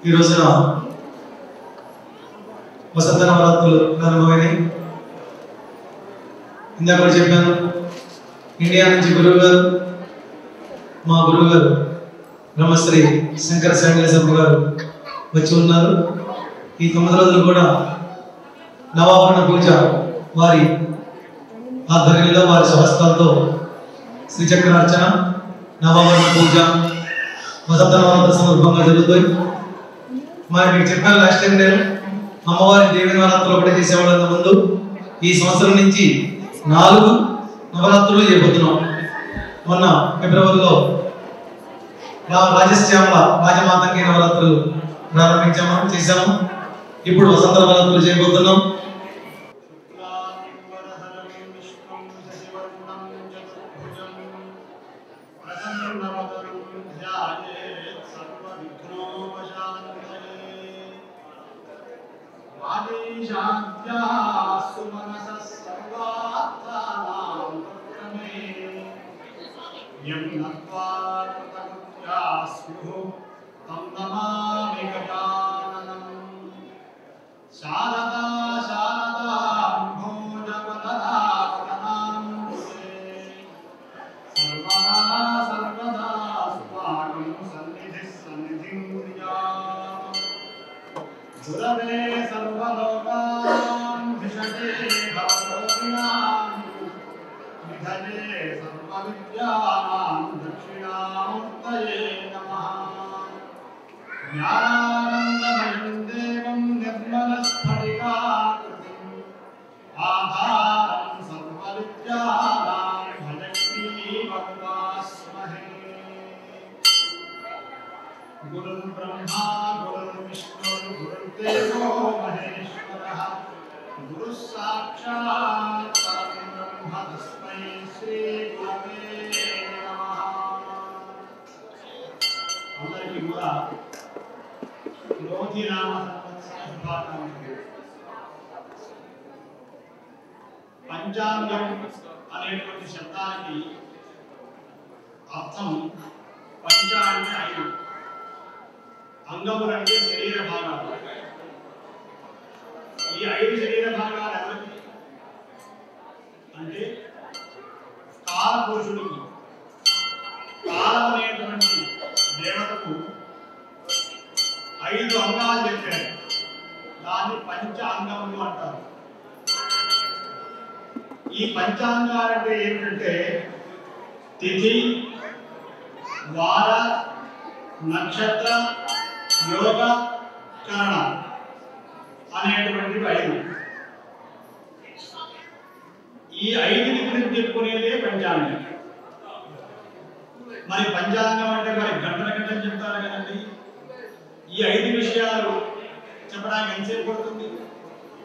ఈ రోజున వసంత నవరాత్రులు ప్రారంభమైనాయి. ఇందాక కూడా చెప్పాను, ఇండియా నుంచి గురువు గారు, మా గురువు గారు బ్రహ్మశ్రీ శంకర శాండిల్య గారు వచ్చి ఉన్నారు. ఈ 9 రోజులు కూడా నవావరణ పూజ వారి ఆధ్వర్యంలో వారి స్వహస్తాలతో శ్రీచక్రార్చన, నవావరణ పూజ, వసంత నవరాత్రి సందర్భంగా జరుగుతాయి. మీకు చెప్పాను లాస్ట్ టైం, నేను అమ్మవారి దేవి నవరాత్రులు ఒకటే చేసేవాళ్ళ ముందు ఈ సంవత్సరం నుంచి 4 నవరాత్రులు చేయబోతున్నాం. మొన్న ఫిబ్రవరిలో రాజశ్యామల రాజమాతంగి నవరాత్రులు చేశాము. ఇప్పుడు వసంత నవరాత్రులు చేయబోతున్నాం. పంచాంగం అనేటువంటి శబ్దానికి అర్థం పంచ అంటే 5, అంగములు అంటే శరీర భాగాలు. ఈ 5 శరీర భాగాలు ఎవరికి అంటే కాలపురుషుడికి, కాలం అనేటువంటి దేవతకు 5 అంగాలు చెప్పారు. దాన్ని పంచాంగములు అంటారు. ఈ పంచాంగాలు అంటే ఏమిటంటే తిథి, వార, నక్షత్ర, యోగ, కరణ అనేటువంటి 5. ఈ 5 గురించి చెప్పుకునేదే పంచాంగం. మరి పంచాంగం అంటే మరి గంటల గంటలు చెప్తారు కదండి. ఈ 5 విషయాలు చెప్పడానికి ఎంతసేపు పడుతుంది?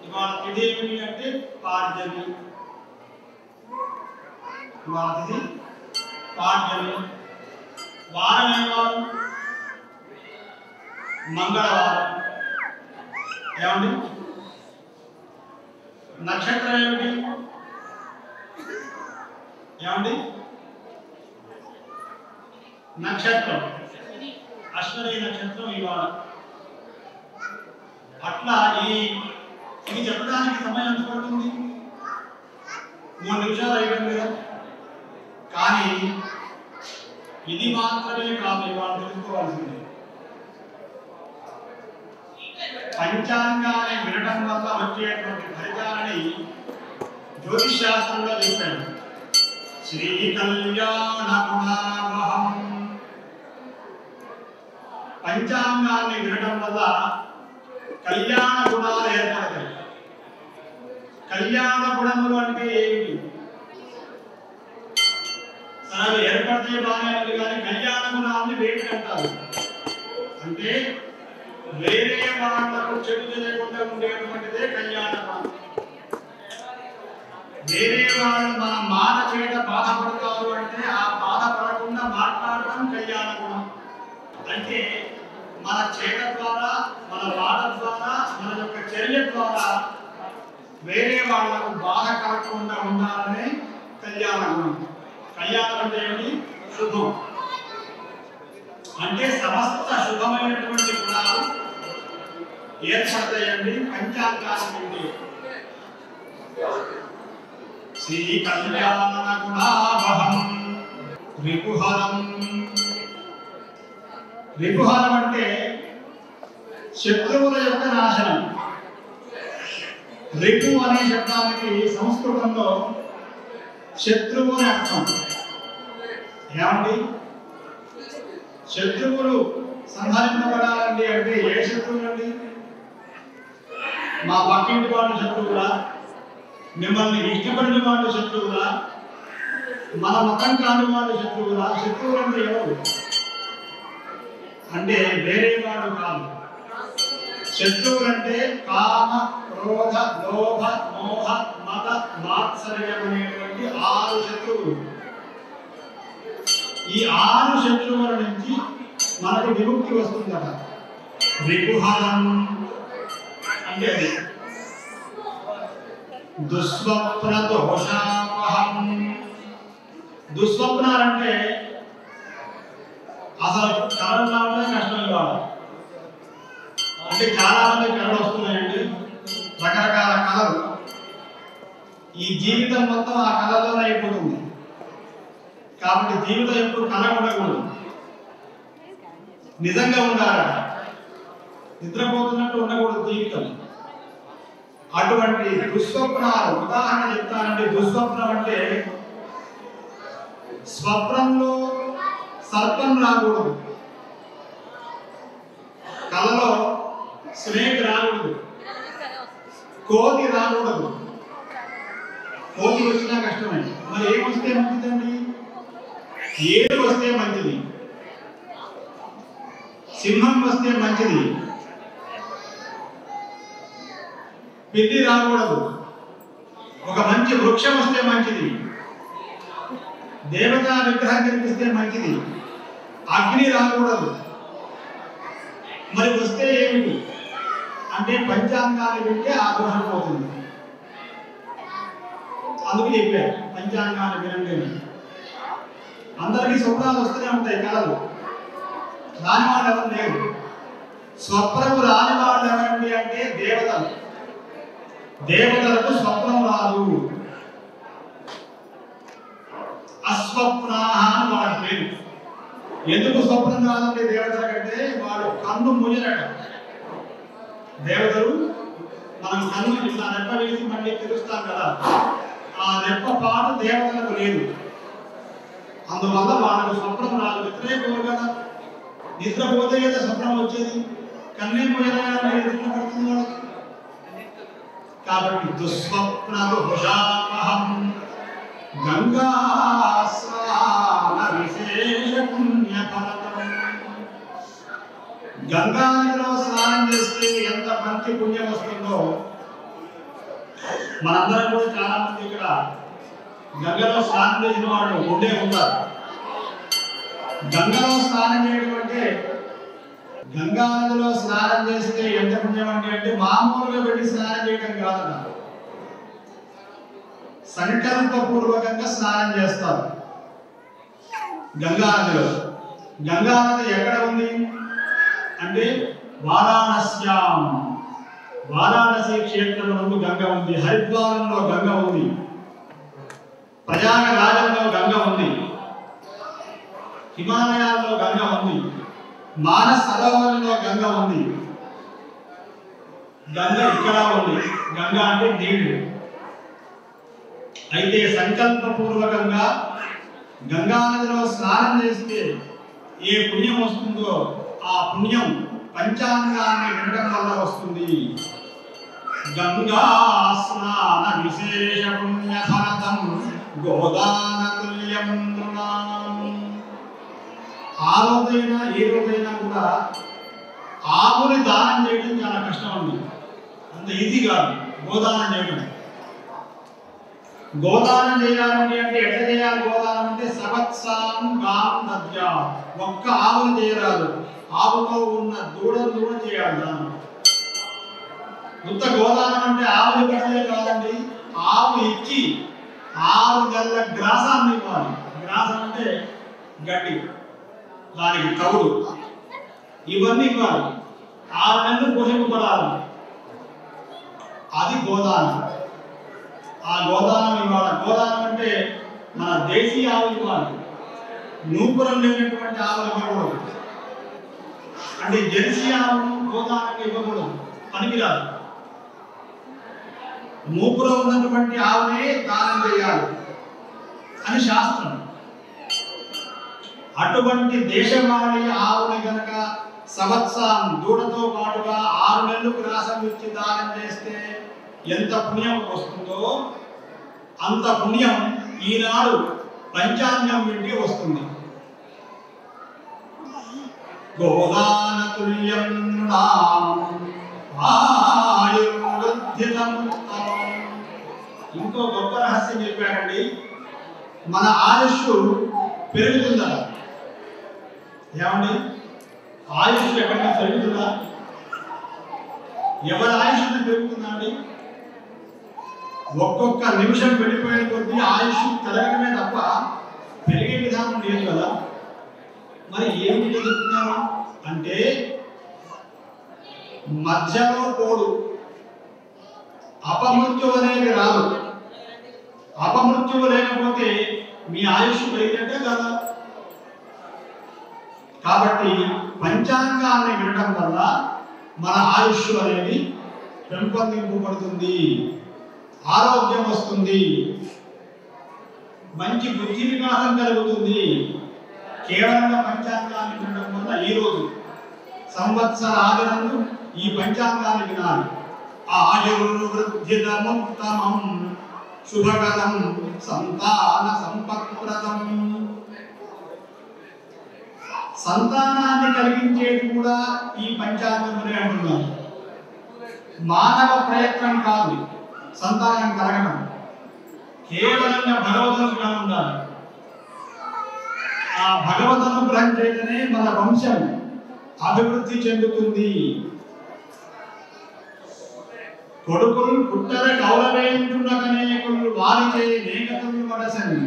ఇవాళ తిథి ఏమిటి అంటే పాడ్యమి, పాడ్యమి. వారం ఏ వారం? మంగళవారం. ఏమండి? నక్షత్రం ఏమిటి? ఏమండి? నక్షత్రం అశ్వని నక్షత్రం ఇవాళ. అట్లా ఇది చెప్పడానికి సమయం ఎంత పడుతుంది? 3 నిమిషాలు అయిపోయింది కదా. కానీ ఇది మాత్రమే కాదు, ఇవాళ తెలుసుకోవాల్సింది. పంచాంగాన్ని వినడం వల్ల వచ్చేటువంటి ఫలితాలని జ్యోతిష్ శాస్త్రంలో చెప్పాడు. శ్రీ కళ్యాణ గుణావహం. పంచాంగాన్ని వినడం వల్ల కళ్యాణ గుణాలు ఏర్పడతాయి. కళ్యాణ గుణములు అంటే ఏమిటి? అవి ఏర్పడితే బాగానే ఉంది, కానీ కళ్యాణ గుణాన్ని వేటి అంటారు అంటే వేరే వాళ్ళకు చెడు చేయకుండా ఉండేటువంటిదే కళ్యాణ గుణం. వేరే వాళ్ళు మన మాట చేత బాధపడతారు అంటే ఆ బాధపడకుండా మాట్లాడటం కళ్యాణ గుణం. అంటే మన చేత ద్వారా, మన మాట ద్వారా, మన యొక్క చర్య ద్వారా వేరే వాళ్ళకు బాధ కలగకుండా ఉండాలనే కళ్యాణ గుణం. కళ్యాణం అంటే ఏమిటి? శుభం. అంటే సమస్త శుభమైనటువంటి గుణాలు ఏర్పడతాయండి పంచాంగాలు నుండి. శ్రీ కళ్యాణ గుణావహం రిపుహరం. రిపుహరం అంటే శత్రువుల యొక్క నాశనం. రిపు అనే శబ్దానికి సంస్కృతంలో శత్రువు అని అర్థం. ఏమండి శత్రువులు సంహరింపబడాలండి అంటే ఏ శత్రువులండి? మా పక్కింటి వాళ్ళు శత్రువులా? మిమ్మల్ని ఇష్టపడిన వాళ్ళు శత్రువులా? మన మతం కాని వాళ్ళు శత్రువులా? శత్రువులు అంటే ఎవరు అంటే వేరే వాడు కాదు. శత్రువులంటే కామ, క్రోధ, లోభ, మోహ, మత, మాత్సర్యం అనేటువంటి 6 శత్రువులు. ఈ 6 శత్రువుల నుంచి మనకు విముక్తి వస్తుందట. రిపుహరం అంటే దుస్వప్న దోషాపహం. దుస్వప్నాలంటే అసలు కళలు రావడం కష్టం కావాలి. అంటే చాలా మంది కళలు వస్తున్నాయండి, రకరకాల కళలు. ఈ జీవితం మొత్తం ఆ కళలోనే అయిపోతుంది. కాబట్టి జీవితం ఎప్పుడు కళ ఉండకూడదు, నిజంగా ఉండాలి. నిద్రపోతున్నట్టు ఉండకూడదు జీవితం. అటువంటి దుస్వప్నాలు ఉదాహరణ చెప్తానండి. దుస్వప్నం అంటే స్వప్నంలో సర్పం రాకూడదు, కళలో స్నేక్ రాకూడదు, కోతి రాకూడదు. కోతి వచ్చినా కష్టమే. మరి ఏమొస్తే మంచిదండి? ఏడు వస్తే మంచిది, సింహం వస్తే మంచిది, పిల్లి రాకూడదు. ఒక మంచి వృక్షం వస్తే మంచిది, దేవతా విగ్రహం కనిపిస్తే మంచిది. అగ్ని రాకూడదు. మరి వస్తే ఏమిటి అంటే పంచాంగాలు వింటే ఆ దోషం పోతుంది. అందుకు చెప్పారు పంచాంగాలు వినండి. అందరికీ స్వప్నాలు వస్తూనే ఉంటాయి, కళలు. రాని వాళ్ళు ఎవరు లేరు. స్వప్నము రాని వాళ్ళు ఎవరండి అంటే దేవతలు. దేవతలకు స్వప్నం రాదు. అస్వప్నాహ అని వాడి పేరు. ఎందుకు స్వప్నం రాదంటే దేవతల కంటే వాడు కన్ను ముయ్యరట. దేవతలు మనం కన్ను ఇట్లా రెప్ప వేసి మళ్ళీ తెలుస్తాం కదా, ఆ రెప్ప పాటు దేవతలకు లేదు. అందువల్ల వాళ్ళకు స్వప్నం రాదు. నిద్రపోరు కదా, నిద్రపోతే కదా స్వప్నం వచ్చేది. కన్నే ముయ్యరా పడుతుంది వాళ్ళకి. కాబట్టి దుస్వప్న దోషాపహం గంగా స్నాన విశేష పుణ్యఫలం. గంగా నదిలో స్నానం చేస్తే ఎంత మంచి పుణ్యం వస్తుందో. మనందరం కూడా చాలా మంది ఇక్కడ గంగలో స్నానం చేసిన వాళ్ళు ఉండే ఉంటారు. గంగలో స్నానం చేయడం అంటే, గంగా నదిలో స్నానం చేస్తే ఎంత పుణ్యం అంటే మామూలుగా వెళ్ళి స్నానం చేయడం కాదట. సంకల్పపూర్వకంగా స్నానం చేస్తారు గంగా నదిలో. గంగా నది ఎక్కడ ఉంది అంటే వారాణస్యాం. వారాణసి క్షేత్రంలో గంగ ఉంది, హరిద్వారంలో గంగ ఉంది, ప్రయాగరాజంలో గంగ ఉంది, హిమాలయాల్లో గంగ ఉంది, మానస సరోవరంలో గంగ ఉంది. గంగ ఇక్కడ ఉంది. గంగ అంటే నీళ్లు. అయితే సంకల్పపూర్వకంగా గంగా నదిలో స్నానం చేస్తే ఏ పుణ్యం వస్తుందో ఆ పుణ్యం పంచాంగాన్ని వినడం వల్ల వస్తుంది. గంగా స్నాన విశేష పుణ్య ఫలం గోదాన తుల్యం. ఆ రోజైనా ఏ రోజైనా కూడా ఆవుని దానం చేయడం చాలా కష్టం అండి. అంత ఈజీ కాదు గోదానం చేయడం. గోదానం చేయాలంటే ఎట్లా చేయాలి? గోదానం అంటే సవత్సాం గాం దద్యా. ఒక్క ఆవును చేయరాదు, ఆవుతో ఉన్న దూడను కూడా చేయాలి దానం. ఉత్త గోదానం అంటే ఆవుని పెట్టలే కాదండి, ఆవు ఇచ్చి 6 నెలల గ్రాసాన్ని ఇవ్వాలి. గ్రాసం అంటే గడ్డి, దానికి తవుడు, ఇవన్నీ ఇవ్వాలి. 6 నెలలు పోషింపబడాలి. అది గోదానం. ఆ గోదానం ఇవ్వాలి. గోదానం అంటే మన దేశీయ ఆవులు ఇవ్వాలి, నూపురం లేనటువంటి ఆవులు ఇవ్వకూడదు. అంటే జెర్సీ ఆవును గోదానంగా ఇవ్వకూడదు, పనికిరాదు. నూపురం ఉన్నటువంటి ఆవునే దానం చేయాలి అని శాస్త్రం. అటువంటి దేశవాళీ ఆవుని కనుక సంవత్సరం దూడతో పాటుగా 6 నెలలు గ్రాసం ఇచ్చి దానం చేస్తే ఎంత పుణ్యం వస్తుందో అంత పుణ్యం ఈనాడు పంచాంగం వింటే వస్తుంది. గోదాన తుల్యం ఇంకో గొప్ప రహస్యం చెప్పాడండి. మన ఆయుష్ పెరుగుతుందా? ఏమండి, ఆయుష్ ఎక్కడికి పెరుగుతుందా? ఎవరి ఆయుష్ పెరుగుతుందా అండి? ఒక్కొక్క నిమిషం వెళ్ళిపోయిన కొద్దీ ఆయుష్ పెరగడమే తప్ప పెరిగే విధానం లేదు కదా. మరి ఏమిటి చెప్తున్నారు అంటే మధ్యలో పోడు, అపమృత్యు అనేది రాదు. అపమృత్యువు లేకపోతే మీ ఆయుష్ పెరిగినట్టే కదా. కాబట్టి పంచాంగాన్ని వినడం వల్ల మన ఆయుష్ అనేది పెంపొందింపబడుతుంది, ఆరోగ్యం వస్తుంది, మంచి బుద్ధి వికాసం కలుగుతుంది. కేవలంగా పంచాంగాన్ని వినడం వల్ల ఈరోజు సంవత్సర ఆదినందు ఈ పంచాంగాన్ని వినాలి. ఆయుర్వృద్ధిదముత్తమం శుభకరం సంతాన సంపత్ప్రదం. సంతానాన్ని కలిగించేది కూడా ఈ పంచాంగమునే అంటున్నారు. మానవ ప్రయత్నం కాదు సంతానం కలగడం, కేవలంగా భగవదనుగ్రహం ఉండాలి. ఆ భగవదనుగ్రహం చేతనే మన వంశం అభివృద్ధి చెందుతుంది. కొడుకులు పుట్టర గౌరవేంటున్నకనేకులు వారిచే నేగతులు వడసని.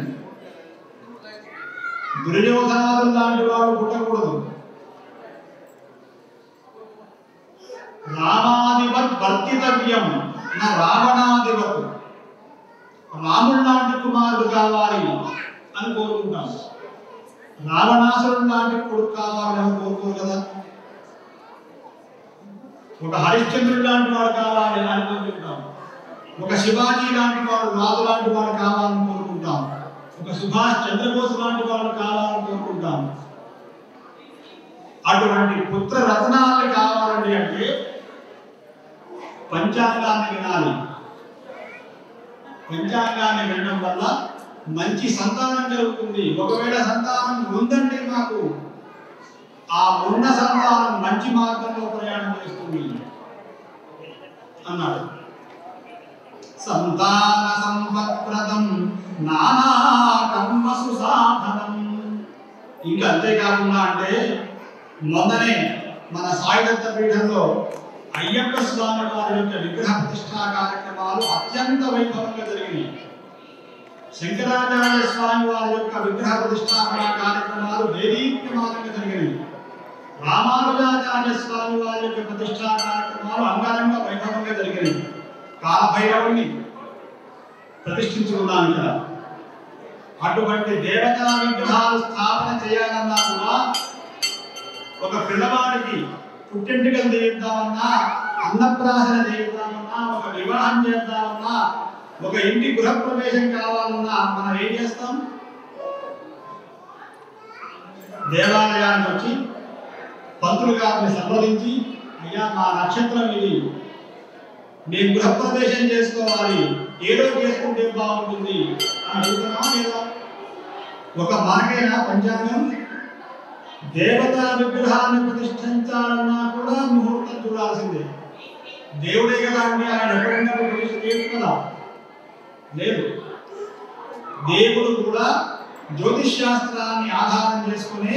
దుర్యోధనాలు లాంటి వాడు పుట్టకూడదు. రామాదివత్ వర్తితవ్యం నా రావణాదివత్. రాముడు లాంటి కుమారుడు కావాలి అని కోరుకుంటాం. రావణాసురుడు లాంటి కొడుకు కావాలని కోరుకోరు కదా. ఒక హరిశ్చంద్రుడు లాంటి వాడు కావాలి అని కోరుకుంటాం. ఒక శివాజీ లాంటి వాడు, రాజు లాంటి వాడు కావాలని కోరుకుంటాం. ఒక సుభాష్ చంద్రబోస్ లాంటి వాడు కావాలని కోరుకుంటాం. అటువంటి పుత్ర రత్నాలు కావాలండి అంటే పంచాంగాన్ని వినాలి. పంచాంగాన్ని వినడం వల్ల మంచి సంతానం కలుగుతుంది. ఒకవేళ సంతానం ఉందంటే మాకు ఆ ఉన్న సంతానం మంచి మార్గంలో ప్రయాణం చేస్తుంది అన్నాడు. సంతాన సంపత్ప్రదం నానా కర్మసు సాధనం. ఇంకా అంతేకాకుండా అంటే మొన్ననే మన సాయిదత్త పీఠంలో అయ్యప్ప స్వామి వారి యొక్క విగ్రహ ప్రతిష్టా కార్యక్రమాలు అత్యంత వైభవంగా జరిగినాయి. శంకరాచార్య స్వామి వారి యొక్క విగ్రహ ప్రతిష్టాపన కార్యక్రమాలు దేదీప్యమానంగా జరిగినాయి. రామానుజాచార్య స్వామి వారి యొక్క ప్రతిష్టా కార్యక్రమాలు అంగరంగ వైభవంగా జరిగినాయి. కాలభైరవుని ప్రతిష్ఠించుకున్నాను కదా. అటువంటి దేవతా విగ్రహాలు స్థాపన చేయాలన్నా కూడా ఒక పిల్లవాడికి పుట్టింటికలు చేద్దామన్నా, అన్నప్రాసన చేద్దామన్నా, ఒక వివాహం చేద్దామన్నా, ఒక ఇంటి గృహప్రవేశం కావాలన్నా మనం ఏం చేస్తాం? దేవాలయానికి వచ్చి పంతులు గారిని సంప్రదించి, అయ్యా మా నక్షత్రం ఇది, నేను గృహప్రవేశం చేసుకోవాలి, ఏదో చేసుకుంటే బాగుంటుంది అని అడుగుతున్నా లేదా? ఒక మనకైనా పంచాంగం దేవతా విగ్రహాన్ని ప్రతిష్ఠించాలన్నా కూడా ముహూర్తం చూడాల్సిందే. దేవుడే కదా అండి, ఆయన ఎప్పుడైనా ప్రతిష్ఠ చేయొచ్చు కదా? లేదు. దేవుడు కూడా జ్యోతిష్ శాస్త్రాన్ని ఆధారం చేసుకుని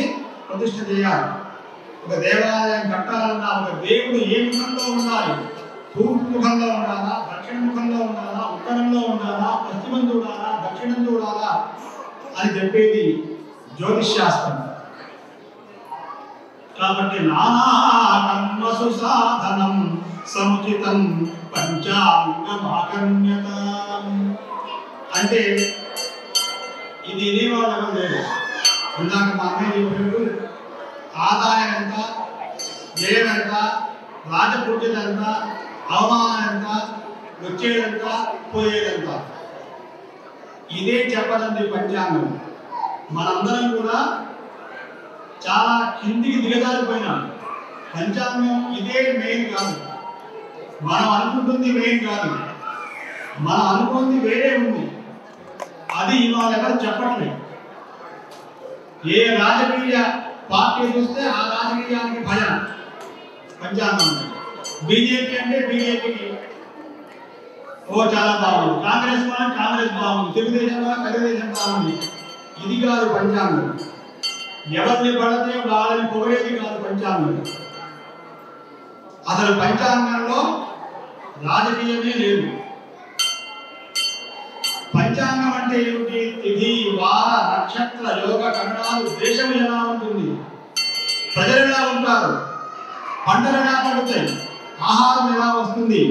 ప్రతిష్ఠ చేయాలి. ఒక దేవాలయం కట్టాలన్నా ఒక దేవుడు ఏ ముఖంలో ఉండాలి? తూర్పు ముఖంలో ఉండాలా, దక్షిణ ముఖంలో ఉండాలా, ఉత్తరంలో ఉండాలా, పశ్చిమం చూడాలా, దక్షిణం చూడాలా అని చెప్పేది జ్యోతిష్ శాస్త్రం. కాబట్టి నానా కర్మసు సముచితం పంచాంగమాకర్ణ్యత. అంటే ఇది వినేవాళ్ళం లేదు. ఇందాక మా అన్నయ్య చెప్పినట్టు ఆదాయం ఎంత, వ్యయం ఎంత, రాజపూజ్యత ఎంత, అవమానం ఎంత, వచ్చేదంత, పోయేదంత, ఇదే చెప్పదండి పంచాంగం. మనందరం కూడా చాలా కిందికి దిగజారిపోయినాం. పంచాంగం ఇదే మెయిన్ కాదు, మనం అనుకుంటుంది మెయిన్ కాదు, మనం అనుకుంది వేరే ఉంది. అది ఇవాళ ఎవరు చెప్పట్లేదు. ఏ రాజకీయ పార్టీ చూస్తే ఆ రాజకీయానికి భయం పంచాంగం. బీజేపీ అంటే బీజేపీకి చాలా బాగుంది, కాంగ్రెస్ వాళ్ళకి కాంగ్రెస్ బాగుంది, తెలుగుదేశం వాళ్ళకి తెలుగుదేశం బాగుంది. ఇది కాదు పంచాంగం. ఎవరిని పడితే వాళ్ళని పొగడేది కాదు పంచాంగం. అసలు పంచాంగంలో రాజకీయమే లేదు. పంచాంగం అంటే ఏమిటి? తిథి, వార, నక్షత్ర, యోగ, కరణాలు, దేశం ఎలా ఉంటుంది, ప్రజలు ఎలా ఉంటారు, పంటలు ఎలా పడుతాయి, ఆహారం ఎలా వస్తుంది,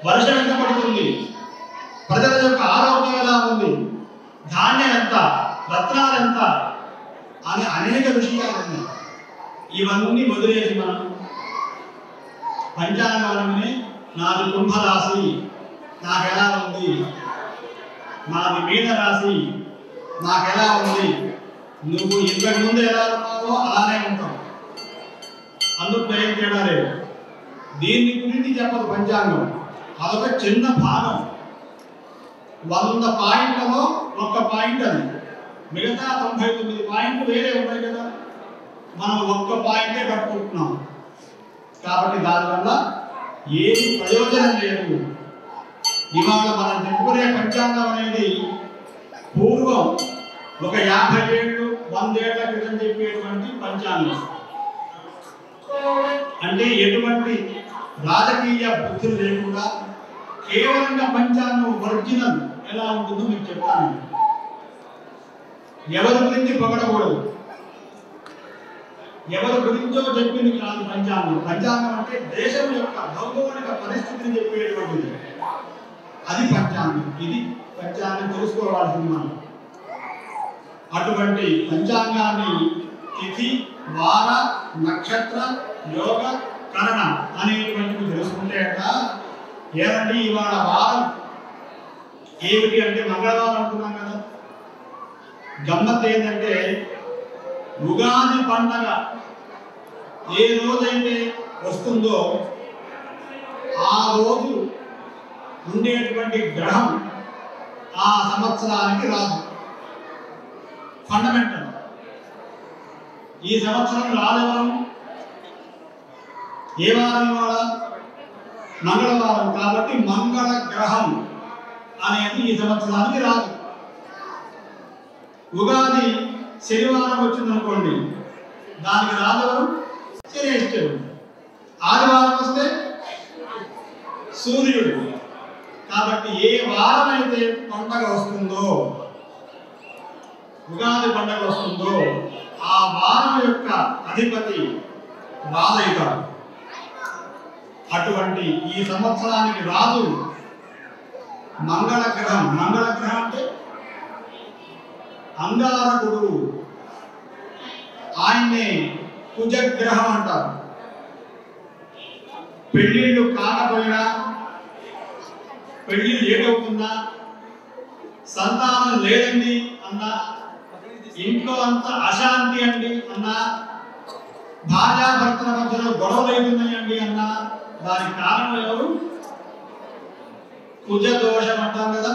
వర్షం ఎంత పడుతుంది, ప్రజల యొక్క ఆరోగ్యం ఎలా ఉంది, ధాన్యం ఎంత, రత్నాలు ఎంత అని అనేక విషయాలు ఉన్నాయి. ఇవన్నీ వదిలేసి మనం పంచాంగాన్ని నాది కుంభరాశి నాకెలా ఉంది, నాది మీనరాశి నాకెలా ఉంది, నువ్వు ఇంతకు ముందు ఎలా ఉన్నావో అలానే ఉంటావు, అందుకు ఏం తేడా లేదు. దీన్ని గురించి చెప్పదు పంచాంగం. అదొక చిన్న భాగం. 100 పాయింట్లలో 1 పాయింట్ అది. మిగతా 99 పాయింట్లు వేరే ఉన్నాయి కదా, మనం 1 పాయింటే కట్టుకుంటున్నాం. కాబట్టి దానివల్ల ఏది ప్రయోజనం లేదు. ఇవాళ మనం చెప్పుకునే పంచాంగం అనేది పూర్వం ఒక 50 ఏళ్ళు 100 ఏళ్ల క్రితం చెప్పేటువంటి పంచాంగం. అంటే ఎటువంటి రాజకీయ బుద్ధులు లేకుండా కేవలంగా పంచాంగం ఒరిజినల్ ఎలా ఉంటుందో మీకు చెప్తాను. ఎవరి గురించి పొగడకూడదు, ఎవరి గురించో చెప్పింది కాదు పంచాంగం. పంచాంగం అంటే దేశం యొక్క భౌగోళిక పరిస్థితిని చెప్పేటువంటిది, అది పంచాంగం. ఇది పంచాంగం తెలుసుకోవాల్సింది మనం. అటువంటి పంచాంగాన్ని తిథి, వార, నక్షత్ర, యోగ, కరణ అనేటువంటివి తెలుసుకుంటే ఏమండి ఇవాళ వారం ఏమిటి అంటే మంగళవారం అనుకున్నాం కదా. గమ్మత్ ఏంటంటే ఉగాది పండగ ఏ రోజైతే వస్తుందో ఆ రోజు ఉండేటువంటి గ్రహం ఆ సంవత్సరానికి రాదు. ఫండమెంటల్. ఈ సంవత్సరం రాజవారం ఏ వారం? ఇవాళ మంగళవారం. కాబట్టి మంగళ గ్రహం అనేది ఈ సంవత్సరానికి రాదు. ఉగాది శనివారం వచ్చిందనుకోండి, దానికి రాజవారం శనేశ్వరుడు. ఆదివారం వస్తే సూర్యుడు. కాబట్టి ఏ వారం అయితే పండగ వస్తుందో, ఉగాది పండగ వస్తుందో ఆ వారం యొక్క అధిపతి రాజవుతాడు. అటువంటి ఈ సంవత్సరానికి రాజు మంగళ గ్రహం. మంగళ గ్రహం అంటే అంగారకుడు, ఆయన్నే కుజగ్రహం అంటారు. పెళ్లిళ్ళు కాకపోయినా, పెళ్లి లేట్ అవుతుందా, సంతానం లేదండి అన్నా, ఇంట్లో అంతా అశాంతి అండి అన్నా, భార్యాభర్తల మధ్యలో గొడవలు అవుతున్నాయండి అన్నా, దానికి కారణం ఎవరు? కుజ దోషం అంటాం కదా.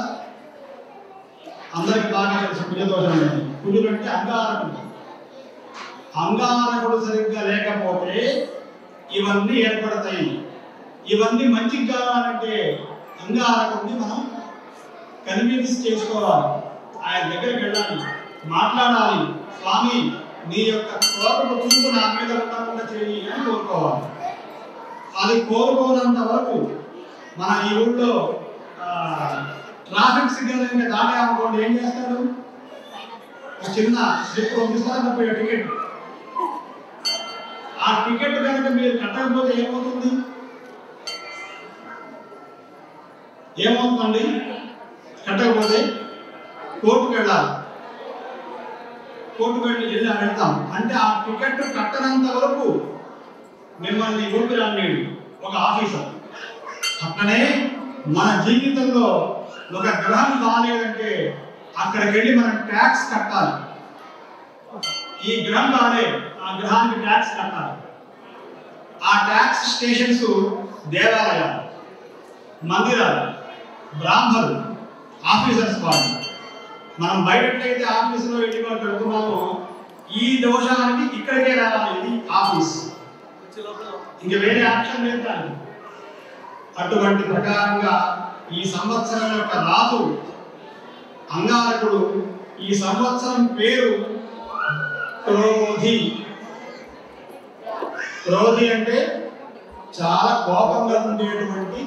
అందరికి బాగా తెలుసు కుజ దోషం అనేది. కుజుడు అంటే అంగారకుడు. అంగారకుడు సరిగ్గా లేకపోతే ఇవన్నీ ఏర్పడతాయి. ఇవన్నీ మంచికి కావాలంటే అంగారకుడిని మనం కన్విన్స్ చేసుకోవాలి. ఆయన దగ్గరికి వెళ్ళాలి, మాట్లాడాలి. స్వామి నీ యొక్క కోపపు చూపు నా మీద ఉండకుండా చేయి అని కోరుకోవాలి. అది కోరుకోనంత వరకు మన ఈ ఊళ్ళో ట్రాఫిక్ సిగ్నల్ ఇంకా దాటామనుకోండి, ఏం చేస్తాడు? ఒక చిన్న స్లిప్ పంపిస్తారు, 30 టికెట్. ఆ టికెట్ కనుక మీరు కట్టకపోతే ఏమవుతుంది? ఏమవుతుందండి? కట్టకపోతే కోర్టుకు వెళ్ళాలి. కోర్టుకు వెళ్తాం అంటే ఆ టికెట్ కట్టనంత వరకు మిమ్మల్ని ఊపిరాన్నేడు ఒక ఆఫీసర్. అట్లనే మన జీవితంలో ఒక గ్రహం బాగాలేదంటే అక్కడికి వెళ్ళి మనం ట్యాక్స్ కట్టాలి. ఈ గ్రహం బాగాలేదు, ఆ గ్రహానికి ట్యాక్స్ కట్టాలి. ఆ ట్యాక్స్ స్టేషన్స్ దేవాలయాలు, మందిరాలు, బ్రాహ్మణులు, ఆఫీసర్స్ వాళ్ళు. మనం బయటట్లయితే ఆఫీసులో వెళ్ళి వాళ్ళు పెడుతున్నామో ఈ దోషానికి ఇక్కడికే రావాలి. ఇది ఆఫీస్, ఇంక వేరే ఆప్షన్ లేదు దాన్ని. అటువంటి ప్రకారంగా ఈ సంవత్సరం యొక్క రాజు అంగారకుడు. ఈ సంవత్సరం పేరు క్రోధి. క్రోధి అంటే చాలా కోపంగా ఉండేటువంటి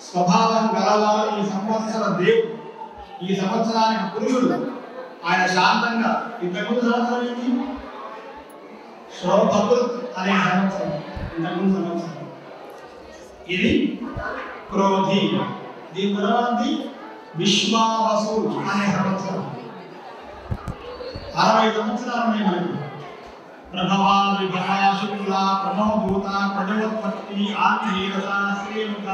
స్వభావం గలవారు ఈ సంవత్సర దేవుడు. ఈ సంవత్సరానికి పురుషుడు. ఆయన శాంతంగా ఇంతకుముందు సంవత్సరం ఏంటి? శోభకృత్ అనే సంవత్సరం, ఇంతకుముందు సంవత్సరం. ఇది క్రోధి. దీని తర్వాత విశ్వావసు అనే సంవత్సరం. 60 సంవత్సరాలు ఉన్నాయి మనకి. ప్రభవా విభవా శుక్లా ప్రణోభూత ప్రజోత్పత్తి ఆంధ్రీరస శ్రీముఖ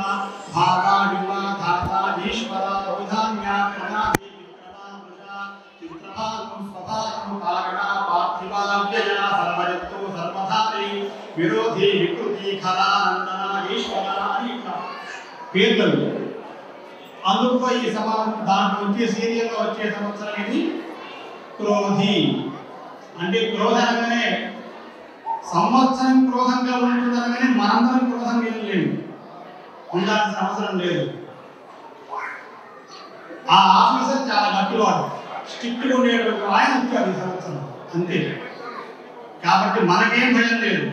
భాగా యువ ధాత ఈశ్వర రౌధాన్య ప్రణాది విక్రమా వృష చిత్రభాగం స్వభాగం కారణ పార్థివావ్యయ సర్వజత్తు సర్వధారి విరోధి వికృతి ఖలానందన ఈశ్వర అని పేర్లు. అందుకు ఈ దాంట్లో వచ్చే సీరియల్లో వచ్చే సంవత్సరం ఇది క్రోధి. అంటే క్రోధనగానే సంవత్సరం క్రోధంగా ఉంటుందనగానే మనందరం క్రోధంగా వెళ్ళలేము, ఉండాల్సిన అవసరం లేదు. ఆ ఆఫీసర్ చాలా గట్టివాడు, స్ట్రిక్ట్గా ఉండేటువంటి ఆయన వచ్చాడు ఈ సంవత్సరం అంతే. కాబట్టి మనకేం భయం లేదు.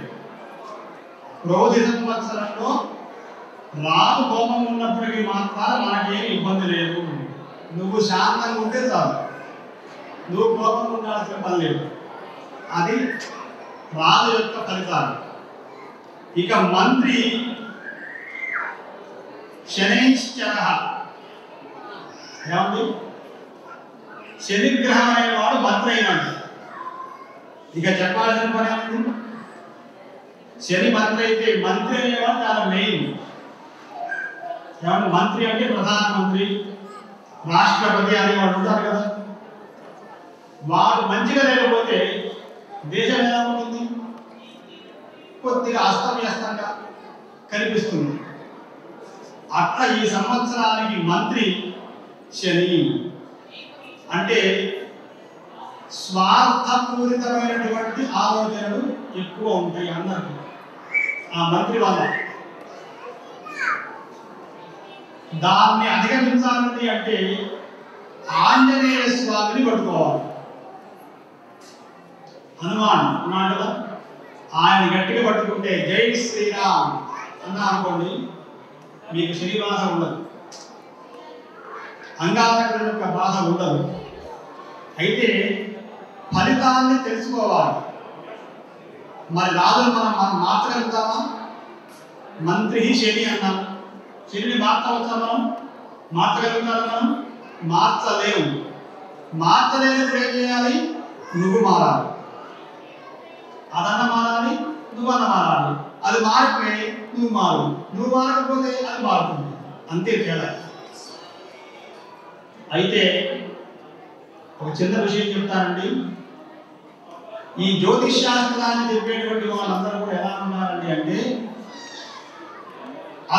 క్రోధి సంవత్సరంలో రాజు కోపం ఉన్నప్పటికీ మాత్రం మనకేం ఇబ్బంది లేదు. నువ్వు శాంతంగా ఉంటే చాలు, నువ్వు కోపంగా ఉండాల్సిన పని లేదు. అది రాజు యొక్క ఫలితాలు. ఇక మంత్రి శనైశ్చర. ఏమండి? శనిగ్రహం అనేవాడు మంత్రి అయినాడు. ఇక చెప్పాల్సిన పని ఏముంది? శని మంత్రి అయితే మంత్రి అనేవాడు చాలా మెయిన్. ఏమంటే మంత్రి అంటే ప్రధానమంత్రి, రాష్ట్రపతి అనేవాడు ఉంటారు కదా. వాడు మంచిగా లేకపోతే దేశం ఎలా ఉంటుంది? కొద్దిగా అస్తవ్యస్తంగా కనిపిస్తుంది. అట్లా ఈ సంవత్సరానికి మంత్రి శని. అంటే స్వార్థపూరితమైనటువంటి ఆలోచనలు ఎక్కువ ఉంటాయి అందరికీ ఆ మంత్రి వల్ల. దాన్ని అధిగమించాలి అంటే ఆంజనేయ స్వామిని పట్టుకోవాలి. హనుమాన్ ఉన్నాడు కదా, ఆయన గట్టిగా పట్టుకుంటే జై శ్రీరామ్ అన్నా అనుకోండి, మీకు శని బాధ ఉండదు, అంగారకుడి యొక్క బాధ ఉండదు. అయితే ఫలితాన్ని తెలుసుకోవాలి. మరి రాజును మనం మార్చగలుగుతామా? మంత్రి శని అన్నాం, శనిని మార్చవచ్చా? మనం మార్చగలుగుతారా? మనం మార్చలేము. మార్చలేనప్పుడు ఏం చేయాలి? నువ్వు మారాలి, అదన్న మారాలి, నువ్వన్న మారాలి. అది మారితే నువ్వు మారు, నువ్వు మారకపోతే అది మారుతుంది. అంతే తేడా. అయితే ఒక చిన్న విషయం చెప్తానండి. ఈ జ్యోతిష్ శాస్త్రాన్ని చెప్పేటువంటి వాళ్ళందరూ కూడా ఎలా ఉన్నారండి అంటే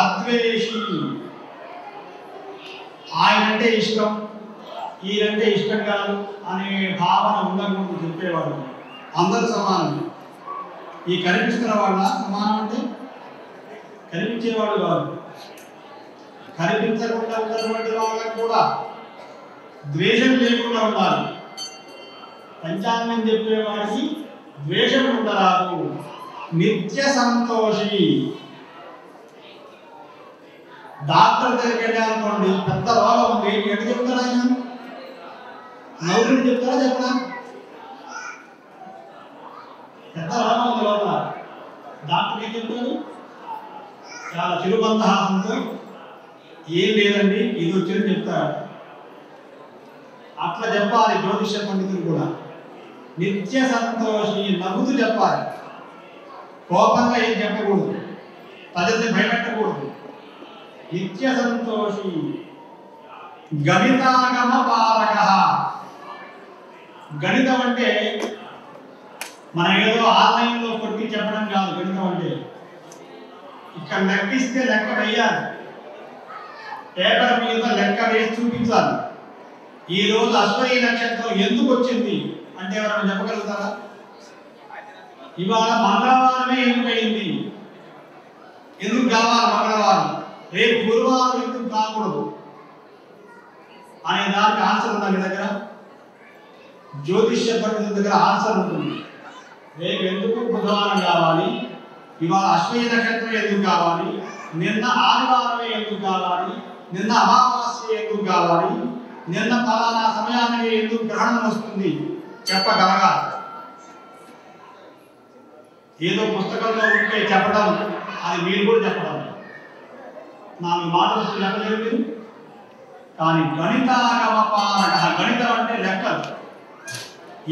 అద్వేషి. ఆయనంటే ఇష్టం, ఈయనంటే ఇష్టం కాదు అనే భావన ఉండకూడదు చెప్పేవాడు. అందరూ సమానం. ఈ కనిపిస్తున్న వాళ్ళ సమానం అంటే కనిపించేవాడు కాదు, కనిపించకుండా ఉన్నటువంటి వాళ్ళకు కూడా ద్వేషం లేకుండా ఉండాలి. పంచాంగం చెప్పేవాడికి ద్వేషం ఉండరాదు. నిత్య సంతోషి. డాక్టర్ దగ్గరికి వెళ్ళాలనుకోండి, పెద్ద రోగం ఉంది, ఎట్లా చెప్తాడు ఆయన? నవ్వుని చెప్తారా చెప్పడా? పెద్ద రోగం ఉంది లోపల, డాక్టర్ ఏం చెప్తాడు? చాలా చిరుబంధహాసంతో ఏం లేదండి ఇది వచ్చింది చెప్తారు. అట్లా చెప్పాలి జ్యోతిష పండితులు కూడా. నిత్య సంతోషి నవ్వుతూ చెప్పాలి, కోపంగా ఏం చెప్పకూడదు, ప్రజల్ని భయపెట్టకూడదు. నిత్య సంతోషి గణితాగమ పారక. గణితం అంటే మనం ఏదో ఆన్లైన్లో కొట్టి చెప్పడం కాదు. గణితం అంటే ఇక్కడ లెక్కిస్తే లెక్క వేయాలి, పేపర్ మీద లెక్క వేసి చూపించాలి. ఈ రోజు అశ్వని నక్షత్రం ఎందుకు వచ్చింది అంటే ఎవరైనా చెప్పగలుగుతారా? ఇవాళ మంగళవారమే ఎందుకయింది, ఎందుకు కావాలి మంగళవారం, రేపు గురువారం ఎందుకు కాకూడదు అనే దానికి ఆన్సర్ ఉందా మీ దగ్గర? జ్యోతిష్య పండితుల దగ్గర ఆన్సర్ ఉంటుంది. రేపు ఎందుకు బుధవారం కావాలి, ఇవాళ అశ్వని నక్షత్రం ఎందుకు కావాలి, నిన్న ఆదివారమే ఎందుకు కావాలి, నిన్న అమావాస్య ఎందుకు కావాలి, నిన్న ఫలానా సమయానికి ఎందుకు గ్రహణం వస్తుంది చెప్పగలగాలి. ఏదో పుస్తకంలో ఉంటే చెప్పడం, అది మీరు కూడా చెప్పడం. నాకు మాటలు చెప్పలేరు మీరు. కానీ గణితాగమపారక, గణితం అంటే లెక్కలు.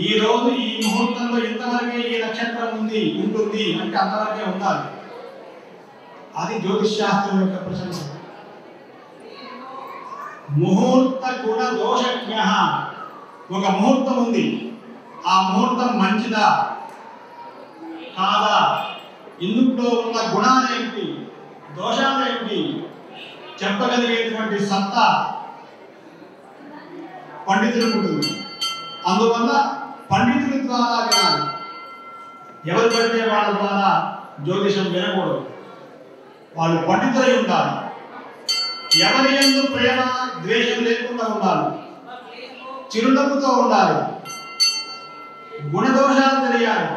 ఈ రోజు ఈ ముహూర్తంలో ఇంతవరకే ఈ నక్షత్రం ఉంటుంది అంటే అంతవరకే ఉండాలి. అది జ్యోతిష్ శాస్త్రం యొక్క ప్రశంస. ముహూర్త గుణ దోషజ్ఞ. ఒక ముహూర్తం ఉంది, ఆ ముహూర్తం మంచిదా కాదా, ఇందులో ఉన్న గుణాలేంటి దోషాలేంటి చెప్పగలిగేటువంటి సత్తా పండితులకు ఉంటుంది. అందువల్ల పండితుల ద్వారా వినాలి. ఎవరు పడితే వాళ్ళ ద్వారా జ్యోతిషం వినకూడదు. వాళ్ళు పండితులై ఉండాలి. ఎవరి యందు ప్రేమ ద్వేషం లేకుండా ఉండాలి, చిరునవ్వుతో ఉండాలి, గుణదోషాలు తెలియాలి.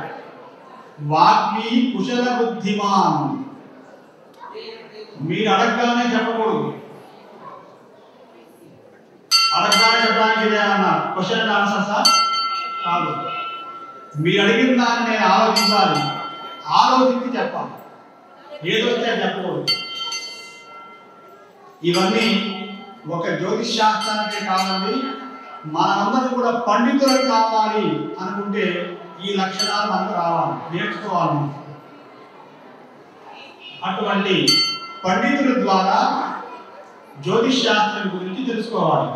వాగ్మి కుశల బుద్ధిమాన్. మీరు అడగగానే చెప్పకూడదు. అడగగానే చెప్పడానికి ఏమన్నా క్వశ్చన్ ఆన్సర్సా కాదు. మీరు అడిగిన దాన్ని నేను ఆలోచించాలి, ఆలోచించి చెప్పాలి. ఏదో చెప్పకూడదు. ఇవన్నీ ఒక జ్యోతిష్ శాస్త్రానికే కాదండి, మనమందరం కూడా పండితులు కావాలి అనుకుంటే ఈ లక్షణాలు మనకు రావాలి, నేర్చుకోవాలి. అటువంటి పండితుల ద్వారా జ్యోతిష్ శాస్త్రం గురించి తెలుసుకోవాలి.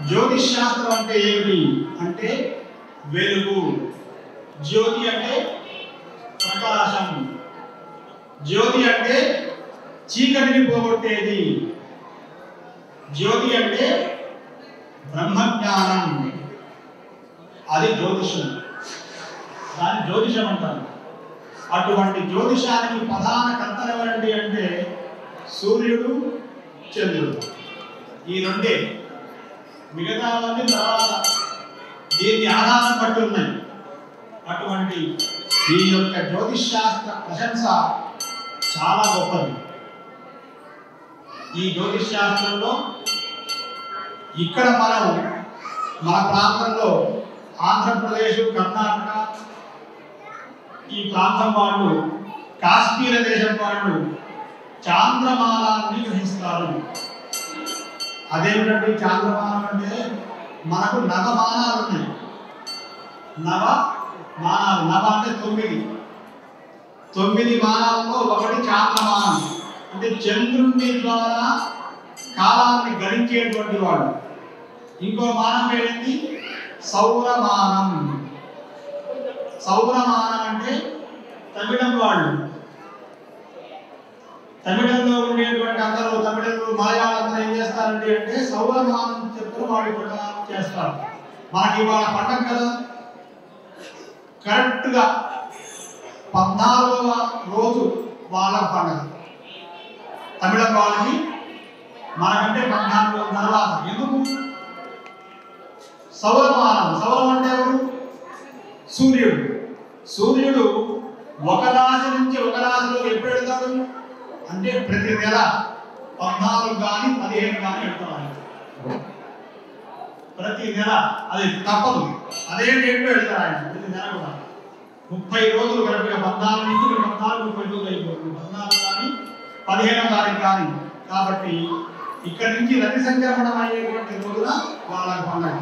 జ్యోతిష్ శాస్త్రం అంటే ఏమిటి అంటే వెలుగు. జ్యోతి అంటే ప్రకాశం, జ్యోతి అంటే చీకటిని పోగొట్టేది, జ్యోతి అంటే బ్రహ్మజ్ఞానం. అది జ్యోతిషం, దాన్ని జ్యోతిషం అంటారు. అటువంటి జ్యోతిషానికి ప్రధాన కర్తలు ఎవరండి అంటే సూర్యుడు, చంద్రుడు. ఈ రెండే, మిగతావన్నీ తర్వాత దీన్ని ఆధారం పట్టి ఉన్నాయి. అటువంటి ఈ యొక్క జ్యోతిష్ శాస్త్ర ప్రశంస చాలా గొప్పది. ఈ జ్యోతిష్ శాస్త్రంలో ఇక్కడ మనం మన ప్రాంతంలో ఆంధ్రప్రదేశ్, కర్ణాటక ఈ ప్రాంతం వాళ్ళు, కాశ్మీర దేశం వాళ్ళు చాంద్రమానాన్ని గ్రహిస్తారు. అదేమిటంటే చాంద్రమానం అంటే మనకు నవమానాలు ఉన్నాయి. నవమానాలు, నవ అంటే 9. 9 మానాల్లో ఒకటి చాంద్రమానం. అంటే చంద్రుని ద్వారా కాలాన్ని గణించేటువంటి వాడు. ఇంకో మానం ఏంటి? సౌరమానం. సౌరమానం అంటే తమిళం వాళ్ళు, తమిళంలో ఉండేటువంటి అందరూ తమిళంలో మలయాళంలో ఏం చేస్తారంటే అంటే సౌరమానం చెప్పులు వాడి ప్రకారం చేస్తారు. మనకి ఇవాళ పండగ కదా, కరెక్ట్గా 14వ రోజు వాళ్ళ పండగ. తమిళం వాళ్ళకి మనకంటే 14 రోజుల తర్వాత. ఎందుకు? సౌరమానం. సౌరం అంటే ఎవరు? సూర్యుడు. సూర్యుడు ఒక రాశి నుంచి ఒక రాశిలో ఎప్పుడు వెళ్తాడు అంటే ప్రతి నెల 14 కానీ 15 కానీ వెళ్తాడు. ప్రతి నెల అది తప్పదు. అదే డేట్లో వెళ్తారు ఆయన ప్రతి నెల కూడా. 30 రోజులు కరెక్ట్గా 14 నుంచి 14 30 రోజులు అయిపోతుంది. 14 కానీ 15వ తారీఖు కానీ. కాబట్టి ఇక్కడ నుంచి రతి సంక్రమణం అయ్యేటువంటి రోజున వాళ్ళకు పండుగ.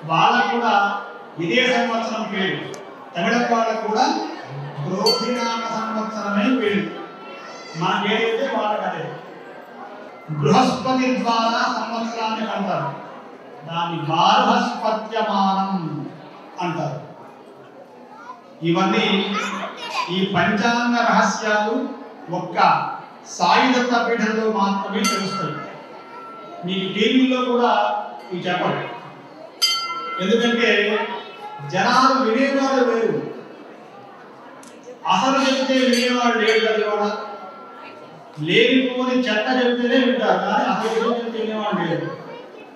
వాళ్ళకు కూడా ఇదే సంవత్సరం పేరు. తమిళం వాళ్ళకు కూడా క్రోధినామ సంవత్సరమే పేరు. మనకేదైతే వాళ్ళకి అదే. బృహస్పతి ద్వారా సంవత్సరాన్ని అంటారు. దాన్ని బార్హస్పత్యమానం అంటారు. ఇవన్నీ ఈ పంచాంగ రహస్యాలు ఒక్క సాయిదత్త పీఠంలో మాత్రమే తెలుస్తాయి. మీకు టీవీలో కూడా ఇవి చెప్పండి. ఎందుకంటే జనాలు వినేవాడు లేరు. అసలు చెప్తే వినేవాడు లేడు కదా. కూడా లేనిపోని చెత్త చెప్తేనే వింటారు, కానీ అసలు చెప్తే వినేవాడు లేరు.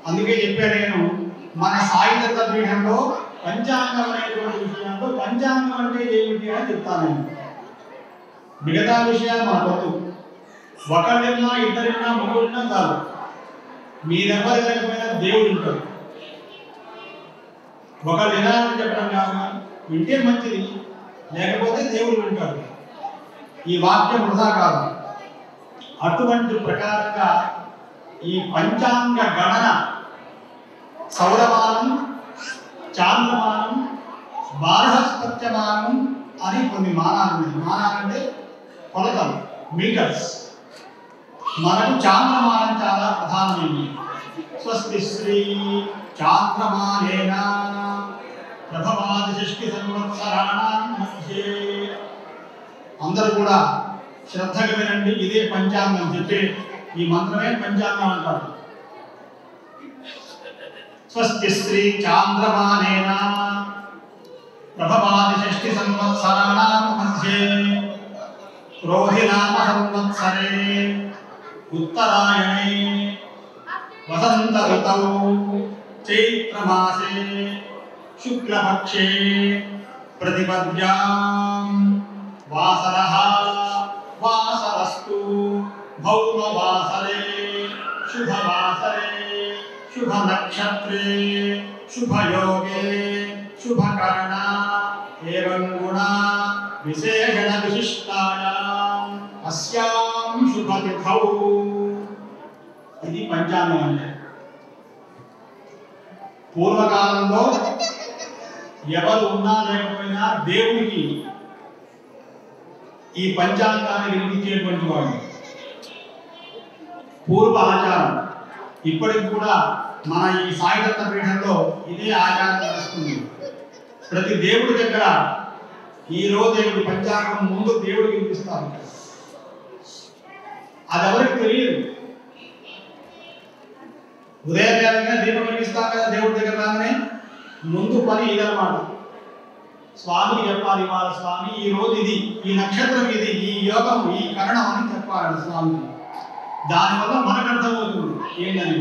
అందుకే చెప్పాను నేను, మన సాయిదత్త పీఠంలో పంచాంగం అనేటువంటి విషయంలో పంచాంగం అంటే ఏమిటి అని చెప్తాను నేను. మిగతా విషయాలు మనకొద్దు. ఒకళ్ళిన్నా ఇద్దరిన్నా ముగ్గురిన్నా కాదు. మీరెవరు లేకపోయినా దేవుడు ఉంటాడు. ఒకళ్ళు వినాలని చెప్పడం కాదు, వింటే మంచిది, లేకపోతే దేవుడు వింటాడు. ఈ వాక్యం వృధా కాదు. అటువంటి ప్రకారంగా ఈ పంచాంగ గణన సౌరమానం, చాంద్రమానం, బార్హస్పత్యమానం అని కొన్ని మానాలు ఉన్నాయి. మానాలంటే కొలతలు, మీటర్స్. మనకు చాంద్రమానం చాలా ప్రధానమైనది. స్వస్తి శ్రీ చాంద్రమానేన ప్రభవాది షష్ఠి సంవత్సరాణాం మధ్యే. అందరూ కూడా శ్రద్ధగా వినండి. ఇదే పంచాంగం చెప్పే ఈ మంత్రమే పంచాంగం అంటారు. స్వస్తి శ్రీ చాంద్రమానేన ప్రభవాది షష్ఠి సంవత్సరాణాం మధ్యే క్రోధినామ సంవత్సరే ఉత్తరాయణే వసంత ఋతౌ చైత్రమాసే శుక్లపక్షే ప్రతిపద్యాం వాసరః వాసరస్తు భౌమవాసరే శుభవాసరే శుభనక్షత్రే శుభయోగే శుభకరణ ఏవం గుణ విశేషణ విశిష్టాయాం అస్యాం శుభతిథౌ. ఇది పంచాంగం అంటే. పూర్వకాలంలో ఎవరు ఉన్నా లేకపోయినా దేవుడికి ఈ పంచాంగాన్ని వినిపించేటువంటి వాడు. పూర్వ ఆచారం. ఇప్పటికి కూడా మన ఈ సాయిదత్త పీఠంలో ఇదే ఆచారం నడుస్తుంది. ప్రతి దేవుడి దగ్గర ఈ రోజు దేవుడి పంచాంగం ముందు దేవుడికి వినిపిస్తారు. అది ఎవరికి తెలియదు. ఉదయం లేవగానే దీపం వెలిగిస్తాం కదా దేవుడి దగ్గర రాగానే. ముందు పని ఇదన్నమాట. స్వామికి చెప్పాలి, వాళ్ళ స్వామి ఈ రోజు ఇది, ఈ నక్షత్రం ఇది, ఈ యోగం, ఈ కరణం అని చెప్పాలి స్వామికి. దానివల్ల మనకు అర్థమవుతుంది ఏంటని.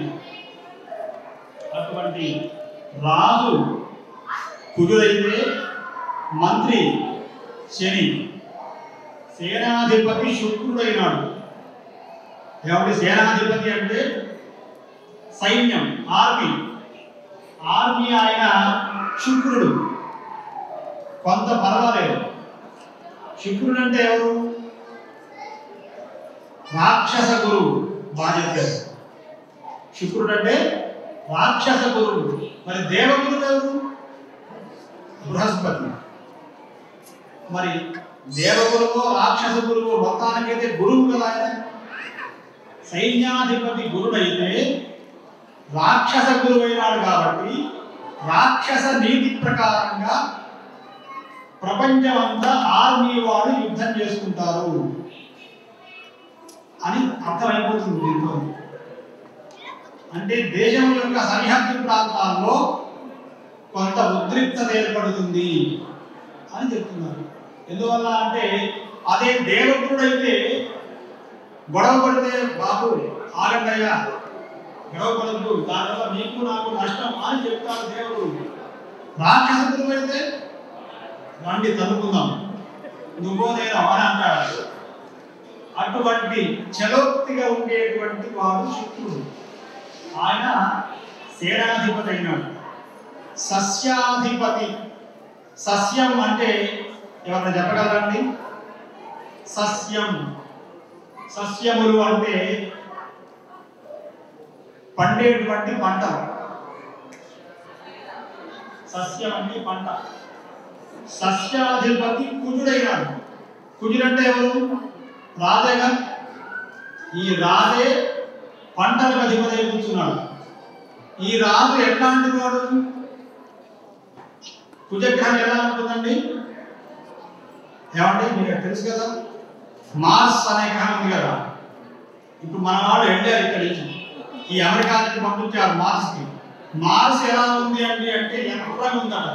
అటువంటి రాజు కుజుడైతే మంత్రి శని, సేనాధిపతి శుక్రుడైనాడు. ఏమంటే సేనాధిపతి అంటే సైన్యం, ఆర్మీ. ఆర్మీ ఆయన శుక్రుడు. కొంత పర్వాలేదు. శుక్రుడు అంటే ఎవరు? రాక్షస గురువు. బాగా చెప్పారు. శుక్రుడు అంటే రాక్షస గురువు. మరి దేవగురువు ఎవరు? బృహస్పతి. మరి దేవగురువు రాక్షస గురువు మొత్తానికైతే గురువు కదా ఆయన. సైన్యాధిపతి గురుడైతే రాక్షస గురువు అయినాడు కాబట్టి రాక్షస నీతి ప్రకారంగా ప్రపంచమంతా ఆర్మీ వాడు యుద్ధం చేసుకుంటారు అని అర్థమైపోతుంది దీంతో. అంటే దేశం యొక్క సరిహద్దు ప్రాంతాల్లో కొంత ఉద్రిక్తత ఏర్పడుతుంది అని చెప్తున్నారు. ఎందువల్ల అంటే అదే దేవగురుడైతే గొడవ పడితే బాబు ఆగండయ్యా, గొడవ పడద్దు, దానివల్ల మీకు నాకు నష్టం అని చెప్తాడు దేవుడు. రాక్షస గురువు అయితే రండి తనుకుందాం, నువ్వో నేను అని అంటాడు. అటువంటి చలోక్తిగా ఉండేటువంటి వాడు శుక్రుడు. ఆయన సేనాధిపతి అయినాడు. సస్యాధిపతి. సస్యం అంటే ఎవరైనా చెప్పగలరండి? సస్యం, సస్యములు అంటే పండేటువంటి పంటలు. సస్యం అంటే పంట. సస్యాధిపతి కుజుడైనాడు. కుజుడంటే ఎవరు? రాజేగా. ఈ రాజే పంటలకు అధిపతి కూర్చున్నాడు. ఈ రాజు ఎట్లాంటి వాడు? కుజగ్రహం ఎలా ఉంటుందండి? ఏమంటే మీకు తెలుసు కదా, మార్స్ అనే గ్రహం ఉంది కదా. ఇప్పుడు మన వాళ్ళు వెళ్ళారు ఇక్కడి నుంచి, ఈ అమెరికా నుంచి పంపించారు మార్స్కి. మార్స్ ఎలా ఉంది అంటే ఎర్రగా ఉందట.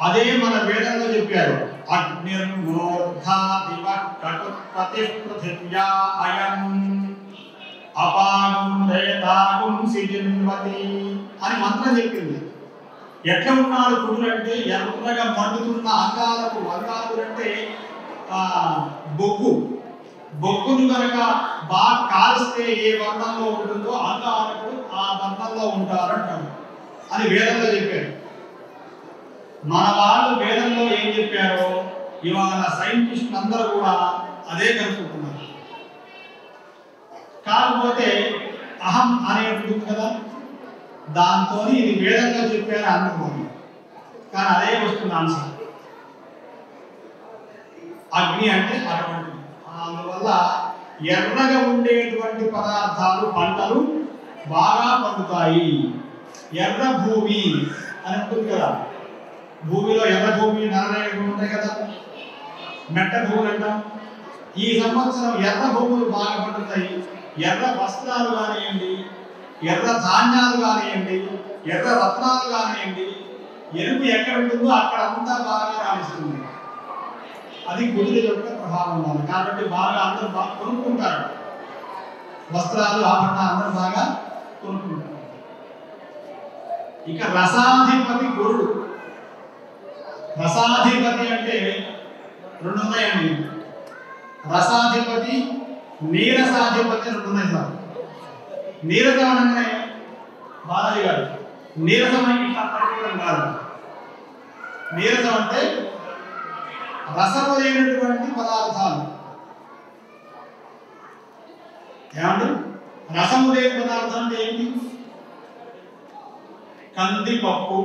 అదే మన వేదంలో చెప్పారు. అగ్నిర్మూర్ధాదివ కటుపతి పృథివ్యా అయం అపాగం రేతాగుం సిజిన్వతి అని మంత్రం చెప్పింది. ఎట్లా ఉన్నాడు కుజుడు అంటే ఎర్రగా మండుతున్న అంగాలకు. అంగాలు అంటే బొగ్గును కనుక బాగా కాల్స్తే ఏ వర్ణంలో ఉంటుందో అంగాలకు ఆ వర్ణంలో ఉంటారంటారు అని వేదంలో చెప్పారు. మన వాళ్ళు వేదంలో ఏం చెప్పారో ఇవాళ సైంటిస్టులు అందరూ కూడా అదే కనుక్కుంటున్నారు. కాకపోతే అహం అనేది కదా, దాంతో ఇది వేదంలో చెప్పారు అనుకోండి, కానీ అదే వస్తుంది ఆన్సర్. అగ్ని అంటే అటువంటిది. అందువల్ల ఎర్రగా ఉండేటువంటి పదార్థాలు, పంటలు బాగా పండుతాయి. ఎర్ర భూమి అని ఉంటుంది కదా, భూమిలో ఎర్ర భూమి, నల్లరేగ భూమి ఉంటాయి కదా, మెట్ట భూములు అంటాం. ఈ సంవత్సరం ఎర్ర భూములు బాగా పండుతాయి. ఎర్ర వస్త్రాలు కానివ్వండి, ఎర్ర ధాన్యాలు కానివ్వండి, ఎర్ర రత్నాలు కానివ్వండి, ఎరుపు ఎక్కడ ఉంటుందో అక్కడ అంతా బాగా రాణిస్తుంది. అది కుజుడి యొక్క ప్రభావం వల్ల. కాబట్టి బాగా అందరూ బాగా కొనుక్కుంటారు, వస్త్రాలు ఆభరణాలు అందరూ బాగా కొనుక్కుంటారు. ఇక రసాధిపతి గురుడు. రసాధిపతి అంటే రెండు ఉన్నాయండి. రసాధిపతి, నీరసాధిపతి రెండు ఉన్నాయి సార్. నీరసం అనగానే బాలాజీ గారు నీరసం కాదు. నీరసం అంటే రసము లేనటువంటి పదార్థాలు. ఏమండి? రసము లేని పదార్థం అంటే ఏంటి? కందిపప్పు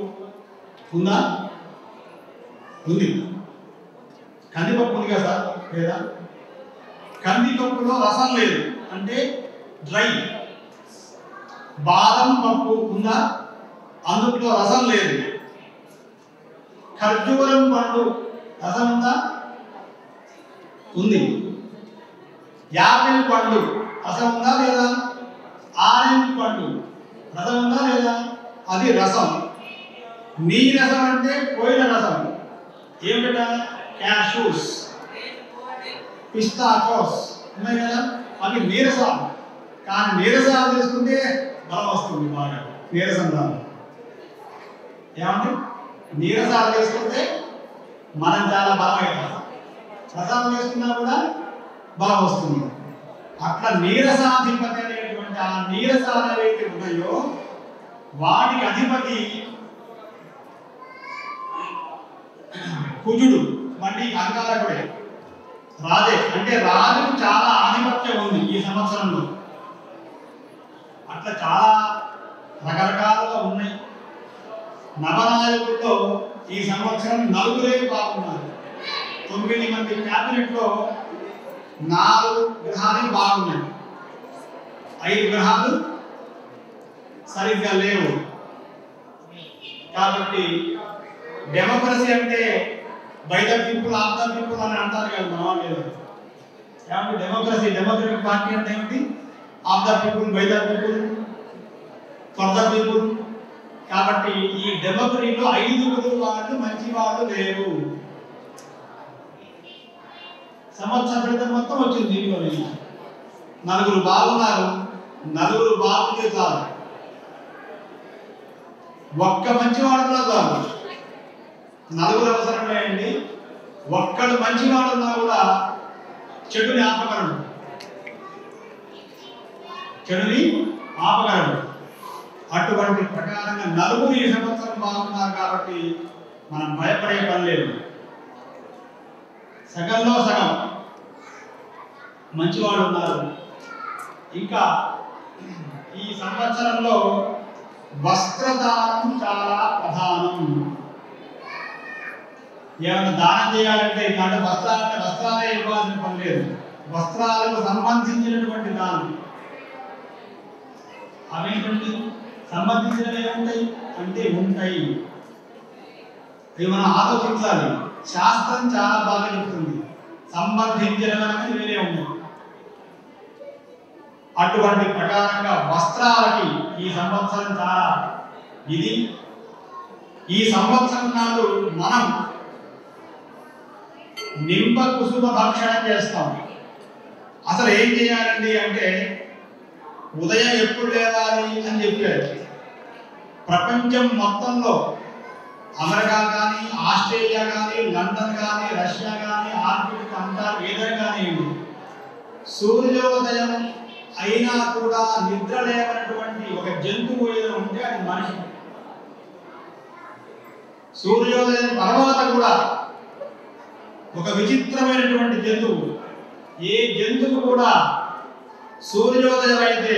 ఉందా? ఉంది. కందిపప్పు ఉంది కదా సార్, లేదా? కందిపప్పులో రసం లేదు అంటే డ్రై. బాదం పప్పు ఉందా? అందులో రసం లేదు. ఖర్జూరం పండు రసం ఉందా? ఉంది. యాపిల్ పండు రసం ఉందా లేదా? ఆరెంజ్ పండు రసం ఉందా లేదా? అది రసం. నీరసం అంటే పోయిన రసం. ఏమిట? క్యాషూస్, పిస్తాకోస్ ఉన్నాయి కదా, అవి నీరసాలు. కానీ నీరసాలు తీసుకుంటే బలం వస్తుంది బాగా. నీరసం రాదు. ఏమంటే నీరసాలు తీసుకుంటే మనం చాలా బలమవుతాం. రసాలు తీసుకున్నా కూడా బలం వస్తుంది. అట్లా నీరసాధిపతి అనేటువంటి ఆ నీరసాలు ఏవైతే ఉన్నాయో వాటికి అధిపతి కుజుడు. మళ్ళీ అంగారకుడే, రాజే. అంటే రాజుకు చాలా ఆధిపత్యం ఉంది ఈ సంవత్సరంలో. అట్లా చాలా రకరకాలుగా ఉన్నాయి. నవనాయకుల్లో ఈ సంవత్సరం నలుగురే బాగున్నారు. 9 మంది క్యాబినెట్లో 4 గ్రహాలు బాగున్నాయి, 5 గ్రహాలు సరిగ్గా లేవు. కాబట్టి డెమోక్రసీ అంటే by the people of the people అని అంటారు కదా మన వాళ్ళు. ఏమంటే డెమోక్రసీ, డెమోక్రటిక్ పార్టీ అంటే ఏమిటి? Of the people, by the people, for the people. కాబట్టి ఈ డెమోక్రసీలో 5 వాళ్ళు మంచి వాళ్ళు లేరు. సంవత్సరం క్రితం మొత్తం వచ్చింది దీంట్లో. 4 బాగున్నారు, 4 బాగుంటే చాలు. ఒక్క మంచివాడు కూడా చాలు. 4 అవసరం లేండి. ఒక్కడు మంచివాడున్నా కూడా చెడుని ఆపగలడు, చెడుని ఆపగలడు. అటువంటి ప్రకారంగా 4 ఈ సంవత్సరం బాగున్నారు. కాబట్టి మనం భయపడే పని లేదు. సగంలో సగం మంచివాడు ఉన్నారు. ఇంకా ఈ సంవత్సరంలో వస్త్రదానం చాలా ప్రధానం. ఏమైనా దానం చేయాలంటే ఇలాంటి వస్త్రాలే ఇవ్వాల్సిన పని లేదు. వస్త్రాలకు సంబంధించినటువంటి దానం. అవేంటండి సంబంధించినవి ఏముంటాయి అంటే ఉంటాయి. ఇవి మనం ఆలోచించాలి. శాస్త్రం చాలా బాగా చెప్తుంది. సంబంధించినవి వేరే ఉన్నాయి. అటువంటి ప్రకారంగా వస్త్రాలకి ఈ సంవత్సరం చాలా ఇది. ఈ సంవత్సరం నాడు మనం నింబ కుసుమ భక్షణ చేస్తాం. అసలు ఏం చేయాలండి అంటే ఉదయం ఎప్పుడు లేవాలి అని చెప్పారు. ప్రపంచం మొత్తంలో అమెరికా కానీ, ఆస్ట్రేలియా కానీ, లండన్ కానీ, రష్యా కానీ, ఆర్కిటిక్ అంతా ఏదైనా కానివ్వండి, సూర్యోదయం అయినా కూడా నిద్ర లేవనటువంటి ఒక జంతువు ఏదైనా ఉంటే అది మనిషి. సూర్యోదయం తర్వాత కూడా ఒక విచిత్రమైనటువంటి జంతువు. ఏ జంతువు కూడా సూర్యోదయం అయితే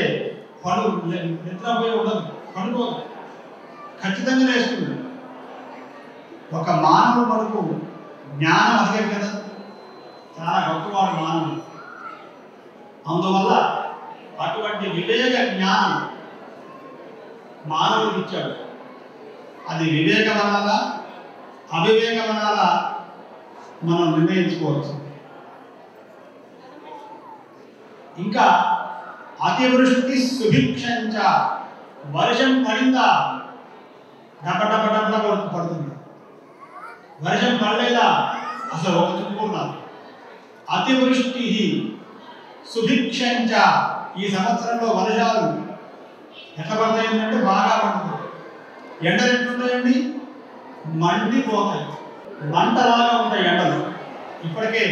నిద్రపోయి ఉండదు, పడుకోదు, ఖచ్చితంగా లేస్తుంది. ఒక మానవుడు మనకు జ్ఞానం అధికం కదా, చాలా గొప్పవాడు మానవుడు. అందువల్ల అటువంటి వివేక జ్ఞానం మానవుడికి ఇచ్చాడు. అది వివేకమనాలా అవివేకమనాలా మనం నిర్ణయించుకోవచ్చు. ఇంకా అతివృష్టి సుభిక్షంచ, వర్షం పడిందా డబ్బ పడుతుంది. వర్షం పడలేదా అసలు ఒక చుట్టుకున్నా. అతివృష్టి సుభిక్షంచ, ఈ సంవత్సరంలో వర్షాలు ఎట్లా పడతాయంటే బాగా పడుతుంది. ఎండలు ఎట్లుంటాయండి మండిపోతాయి, మంటలాగా ఉంటాయి ఎండలు. ఇప్పటికే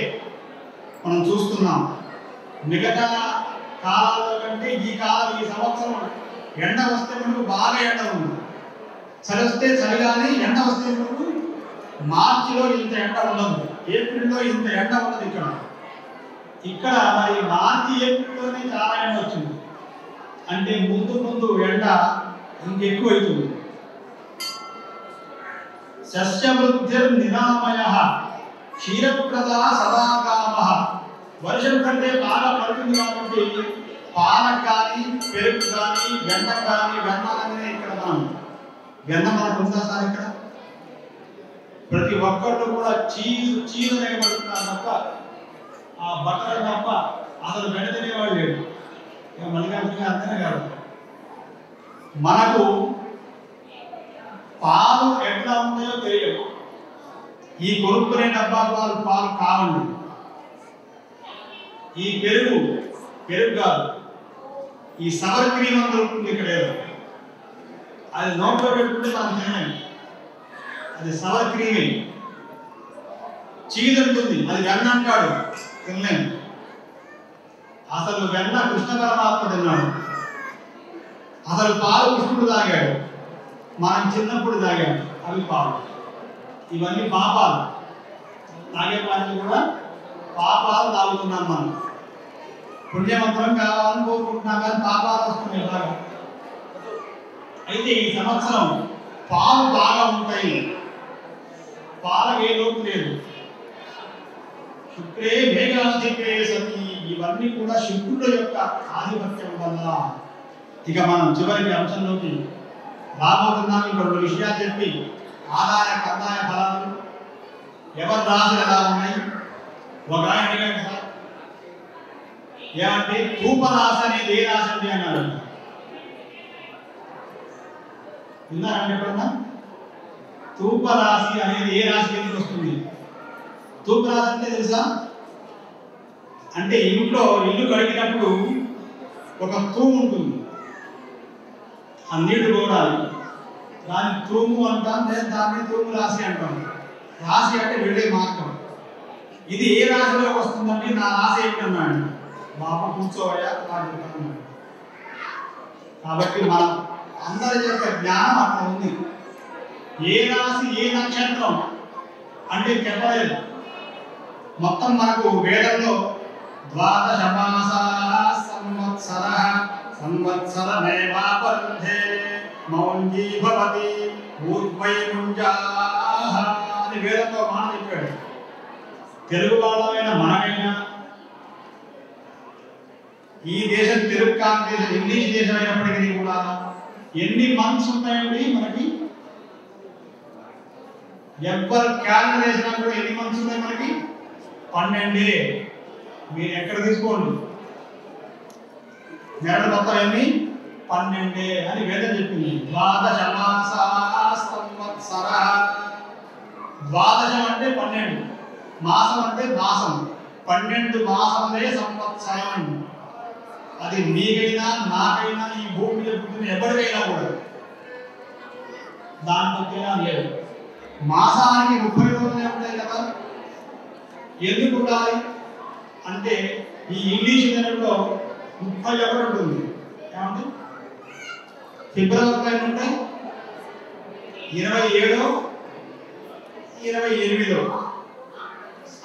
మనం చూస్తున్నాం. మిగతా కాలాల్లో కంటే ఈ సంవత్సరం ఎండ వస్తే మనకు బాగా ఎండ ఉంది, చలి వస్తే చలి కానీ ఎండ వస్తే మనకు మార్చిలో ఇంత ఎండ ఉండదు, ఏప్రిల్లో ఇంత ఎండ ఉండదు. ఇక్కడ మరి మార్చి ఏప్రిల్లోనే చాలా ఎండ వచ్చింది అంటే ముందు ఎండ ఇంకెక్కువ అవుతుంది. సస్యవృద్ధిర్నిరామయ క్షీరప్రద సదాకామ, వర్షం కంటే బాగా పడుతుంది కాబట్టి పాలకు కానీ, పెరుగు కానీ, వెన్న కానీ, వెన్నాలనే ఇక్కడ వెన్న మనకు ఉందా సార్? ఇక్కడ ప్రతి ఒక్కళ్ళు కూడా చీజ్ పడుతున్నారు తప్ప, ఆ బట్టలు తప్ప అసలు వెన్న తినేవాళ్ళు లేడు. ఇక మల్లికార్జున అంతనే కాదు, మనకు పాలు ఎట్లా ఉంటాయో తెలియదు. ఈ కొనుక్కునే డబ్బా పాలు కావండి. ఈ పెరుగు కాదు, ఈ సవర్ క్రీమ్ అని దొరుకుతుంది ఇక్కడ. అది నోట్లో పెట్టుకుంటే మనం తినలేము, అది సవర్ క్రీమే. చీజ్ ఉంటుంది, అది వెన్న అంటాడు, తినలేము. అసలు వెన్న కృష్ణ పరమాత్మ తిన్నాడు. అసలు పాలు కృష్ణుడు తాగాడు, మనం చిన్నప్పుడు తాగాడు అవి పాలు. ఇవన్నీ పాపాలు. తాగే పాలు కూడా పాపాలు తాగుతున్నాం మనం. పుణ్యవంతం కావాలని కోరుకుంటున్నాం కానీ పాపాలు వస్తున్నాయి బాగా. అయితే ఈ సంవత్సరం పాలు బాగా ఉంటాయి, పాలకు ఏ లోటు లేదు. శుక్రే మేఘాధిపే సతి, ఇవన్నీ కూడా శుక్రుడు యొక్క ఆధిపత్యం వల్ల. ఇక మనం చివరికి అంశంలోకి రాబోతున్నాం. ఇంక 2 విషయాలు చెప్పి ఆదాయ కందాయ ఫలాలు ఎవరి రాశులు ఎలా ఉన్నాయి. ఒక ఆయన అడిగాడు కదా, ఏమంటే ధూపరాశి అనేది ఏ రాశి ఉంది అన్నాడు. విన్నారండి ఎప్పుడన్నా? ధూపరాశి అనేది ఏ రాశి కిందకి వస్తుంది? ధూపరాశి అంటే తెలుసా? అంటే ఇంట్లో ఇల్లు కడిగినప్పుడు ఒక తూము ఉంటుంది, ఆ నీళ్లు పోడాలి, దాన్ని తూము అంటాం, లేదా దాన్ని తూము రాశి అంటాం. రాశి అంటే వెళ్ళే మార్గం. ఇది ఏ రాశిలోకి వస్తుందండి? నా రాశి ఏంటన్నాడు. బాబు కూర్చోవయ్యా అన్నాడు. కాబట్టి మనం అందరి యొక్క జ్ఞానం అట్లా ఉంది. ఏ రాశి ఏ నక్షత్రం అంటే చెప్పలేదు. మొత్తం మనకు వేదంలో 12 మాసాః సంవత్సరః సంవత్సరమేవాపరుంధే మౌంజీ భవతి ఊర్వై ముంజాః అని వేదంలో మాట చెప్పాడు. తెలుగు వాళ్ళమైన మనమైనా ఈ దేశం తెలుగు కాని దేశం ఇంగ్లీష్ దేశం అయినప్పటికీ కూడా ఎన్ని మంత్స్ ఉంటాయండి మనకి? ఎవరు క్యాలెండర్ వేసినా కూడా ఎన్ని మంత్స్ ఉన్నాయి మనకి? 12. మీరు ఎక్కడ తీసుకోండి, నెలలు మొత్తం ఎన్ని? 12 అని వేదం చెప్పింది. ద్వాదశ మాసాః సంవత్సరః. ద్వాదశం అంటే 12, మాసం అంటే మాసం, 12 మాసములే సంవత్సరం. అది మీకైనా నాకైనా ఈ భూమి మీద పుట్టిన ఎవరికైనా కూడా దాంట్లో తేడా లేదు. మాసానికి 30 రోజులే ఉంటాయి కదా. ఎందుకు ఉండాలి అంటే ఈ ఇంగ్లీష్ నెలలో 31 ఉంటుంది. ఏమంటే ఫిబ్రవరి పైన ఉంటాయి 27, 28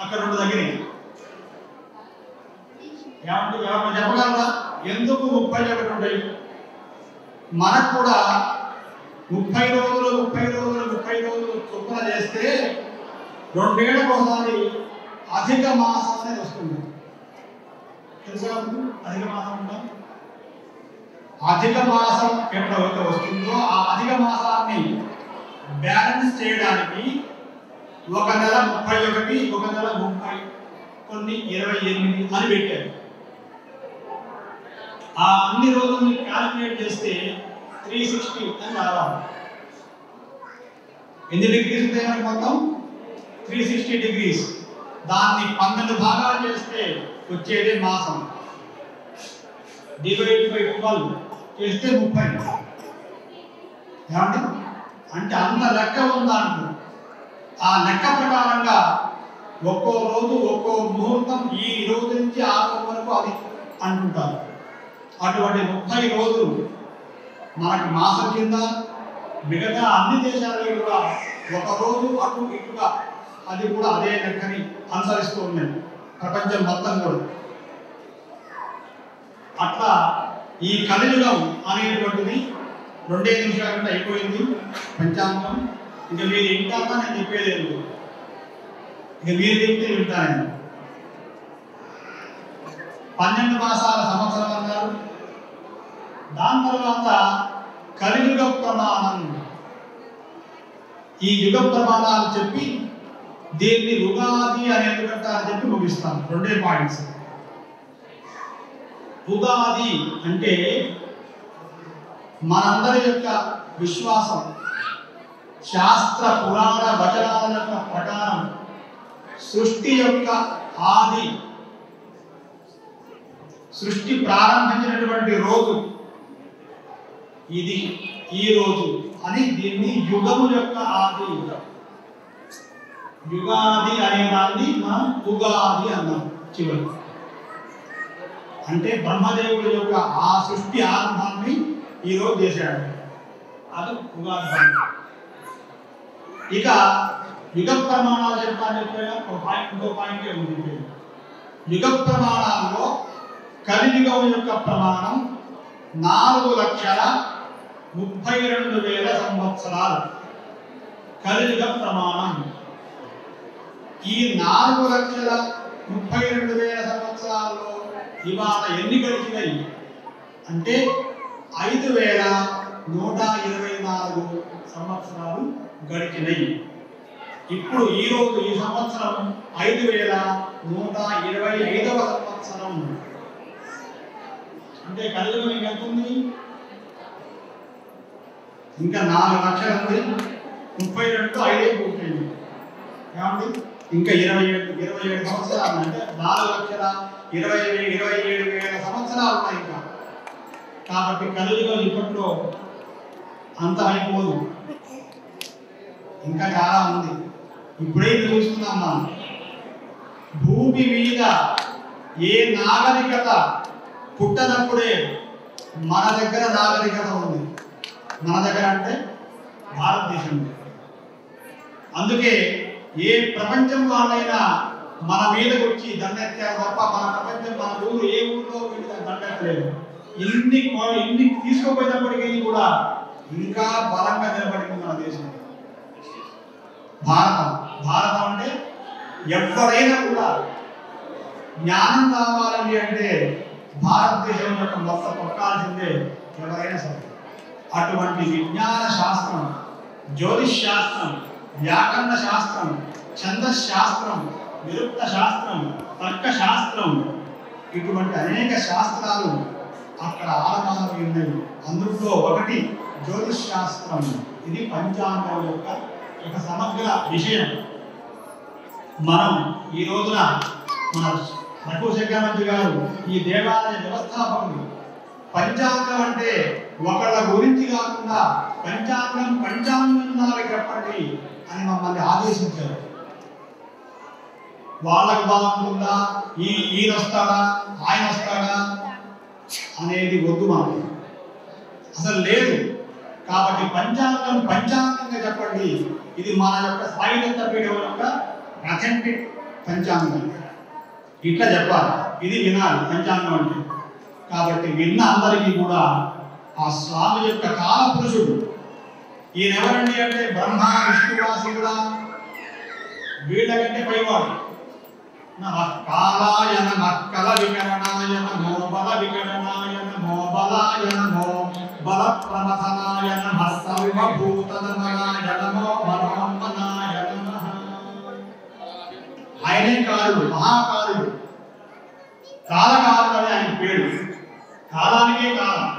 అక్కడ రెండు దగ్గర. ఏమంటే ఎవరు చెప్పగలరా ఎందుకు 31 ఉంటాయి? మనకు కూడా 30 రోజులు చొప్పున చేస్తే 2 ఏళ్ళకు ఒకసారి అధిక మాసం అనేది వస్తుంది. తెలుసా? అధిక మాసం ఉంటాం. అధిక మాసం ఎప్పుడైతే వస్తుందో ఆ అధిక మాసాన్ని బ్యాలెన్స్ చేయడానికి ఒక నెల 31, ఒక నెల 30, కొన్ని 28 అని పెట్టారు. ఆ అన్ని రోజుల్ని క్యాలిక్యులేట్ చేస్తే 360 అని రావాలి. ఎన్ని డిగ్రీస్ ఉంటాయి మనకి మొత్తం? 360 డిగ్రీస్. దాన్ని 12 భాగాలు చేస్తే వచ్చేదే మాసం. డివైడ్ బై 12 చేస్తే 30. ఏమంటే అంటే అంత లెక్క ఉందంట. ఆ లెక్క ప్రకారంగా ఒక్కో రోజు ఒక్కో ముహూర్తం ఈ రోజు నుంచి ఆ రోజు వరకు అది అంటుంటారు. అటువంటి 30 రోజులు మనకి మాసం కింద. మిగతా అన్ని దేశాలలో కూడా ఒక రోజు అటు ఇటుగా అది కూడా అదే లెక్కని అనుసరిస్తూ ఉన్నాయి ప్రపంచం మొత్తం కూడా. అట్లా ఈ కలియుగం అనేటువంటిది 2 నిమిషాల కంటే అయిపోయింది పంచాంగం. ఇక మీరు వింటారా? నేను చెప్పేది ఇక మీరు చెప్తే వింటాను. 12 మాసాల సంవత్సరం అన్నారు. దాని తర్వాత కలియుగ ప్రమాణం. ఈ యుగ ప్రమాణాలు చెప్పి దీన్ని ఉగాది అని ఎందుకంటారని చెప్పి ముగిస్తాను. 2 పాయింట్స్. ఉగాది అంటే మనందరి యొక్క విశ్వాసం, శాస్త్ర పురాణ వచనాల యొక్క ప్రకారం సృష్టి యొక్క ఆది, సృష్టి ప్రారంభించినటువంటి రోజు ఇది, ఈ రోజు అని దీన్ని యుగము యొక్క ఆది, యుగాది అనే దాన్ని మనం ఉగాది అన్నాం చివరి. అంటే బ్రహ్మదేవుడి యొక్క ఆ సృష్టి ఆరంభాన్ని ఈరోజు చేశాడు. అది ఉగాది పండుగ. ఇక యుగ ప్రమాణాలు చెప్పాలని చెప్పిన ఇంకో పాయింటే ఉంది. యుగ ప్రమాణాల్లో కలియుగం యొక్క ప్రమాణం 4,32,000 సంవత్సరాలు కలియుగ ప్రమాణం. ఈ 4,32,000 సంవత్సరాల్లో ఇవాళ ఎన్ని గడిచినాయి అంటే 5,124 సంవత్సరాలు గడిచినాయి. ఇప్పుడు ఈ రోజు ఈ సంవత్సరం 5,125వ సంవత్సరం. అంటే కలియుగం ఎంత ఉంది? ఇంకా 4 లక్షలు ఉంది. 32 5 పూర్తయింది. ఏమండి ఇంకా 27 సంవత్సరాలు అంటే 4,27,000 సంవత్సరాలు ఉన్నాయి ఇంకా. కాబట్టి కలియుగం ఇప్పట్లో అంత అయిపోదు, ఇంకా చాలా ఉంది. ఇప్పుడే చూస్తున్నాం మనం భూమి మీద ఏ నాగరికత పుట్టనప్పుడే మన దగ్గర నాగరికత ఉంది. మన దగ్గర అంటే భారతదేశం. అందుకే ఏ ప్రపంచం వాళ్ళైనా మన మీదకి వచ్చి దండెత్తారు తప్ప మన ప్రపంచం, మన ఊరు ఏ ఊరిలో వీళ్ళు దండెత్తలేదు. ఇన్ని తీసుకోపోయినప్పటికీ కూడా ఇంకా బలంగా నిలబడింది మన దేశం. భారతం అంటే ఎవరైనా కూడా జ్ఞానం కావాలని అంటే భారతదేశం యొక్క మొత్తం తొక్కాల్సిందే ఎవరైనా సరే. అటువంటి విజ్ఞాన శాస్త్రం, జ్యోతిష్ శాస్త్రం, వ్యాకరణ శాస్త్రం, ఛందస్ శాస్త్రం, నిరుక్త శాస్త్రం, తర్క శాస్త్రం, ఇటువంటి అనేక శాస్త్రాలు అక్కడ ఆలమానవి ఉన్నాయి. అందులో ఒకటి జ్యోతిష్ శాస్త్రం. ఇది పంచాంగం యొక్క ఒక సమగ్ర విషయం. మనం ఈ రోజున మన రఘుశంకర్ మంత్రి గారు ఈ దేవాలయ వ్యవస్థాపకులు పంచాంగం అంటే ఒకళ్ళ గురించి కాకుండా పంచాంగం చెప్పండి అని మమ్మల్ని ఆదేశించారు. వాళ్ళకు బాగుంటుందా, ఈయన వస్తాడా ఆయన వస్తాడా అనేది వద్దు మనకి, అసలు లేదు. కాబట్టి పంచాంగంగా చెప్పండి. ఇది మన యొక్క సాయుధ పీఠం యొక్క అథెంటిక్ పంచాంగం, ఇట్లా చెప్పాలి, ఇది వినాలి పంచాంగం అంటే. కాబట్టి విన్న అందరికీ కూడా ఆ స్వామి యొక్క కాల పురుషుడు ఈయన ఎవరండి అంటే బ్రహ్మ విష్ణువా శివుడా వీళ్ళకంటే పైవాడు. కాలాయ నమః కల వికరణాయ నమో బల వికరణాయ నమో బలాయ నమో బల ప్రమథనాయ నమః సర్వభూతనమనాయ నమో మనోమనాయ నమః. ఆయనే కాలుడు, మహాకాలుడు, కాలకాలుడు అని ఆయన పేరు. కాలానికే కాలం.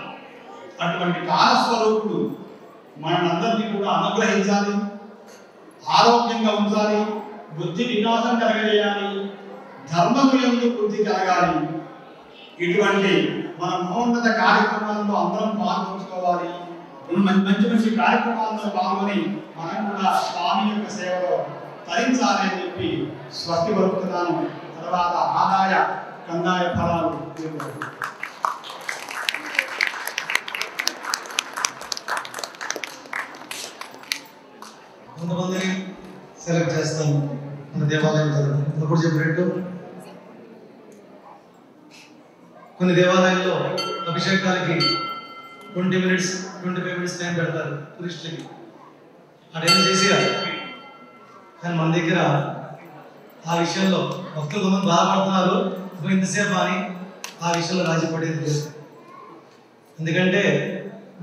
అటువంటి కాలస్వరూపుడు మనందరినీ కూడా అనుగ్రహించాలి, ఆరోగ్యంగా ఉంచాలి, బుద్ధి వికాసం కలగజేయాలి, ధర్మములందు బుద్ధి కలగాలి. ఇటువంటి మన మహోన్నత కార్యక్రమాల్లో అందరం పాల్గొంచుకోవాలి. మంచి కార్యక్రమాల్లో పాల్గొని మనం కూడా స్వామి యొక్క సేవలో తరించాలి అని చెప్పి స్వస్తి పలుకుతున్నాను. తర్వాత ఆదాయ కందాయ ఫలాలు కొంతమందిని సెలెక్ట్ చేస్తాను మన దేవాలయం తరఫున. ఇప్పుడు చెప్పినట్టు కొన్ని దేవాలయాల్లో అభిషేకాలకి 25 minutes టైం పెడతారు టూరిస్టులకి. ఆ టైం చేసేయాలి. కానీ మన దగ్గర ఆ విషయంలో భక్తులు కొంతమంది బాధపడుతున్నారు, ఇంతసేపు అని ఆ విషయంలో రాజీ పడేది లేదు. ఎందుకంటే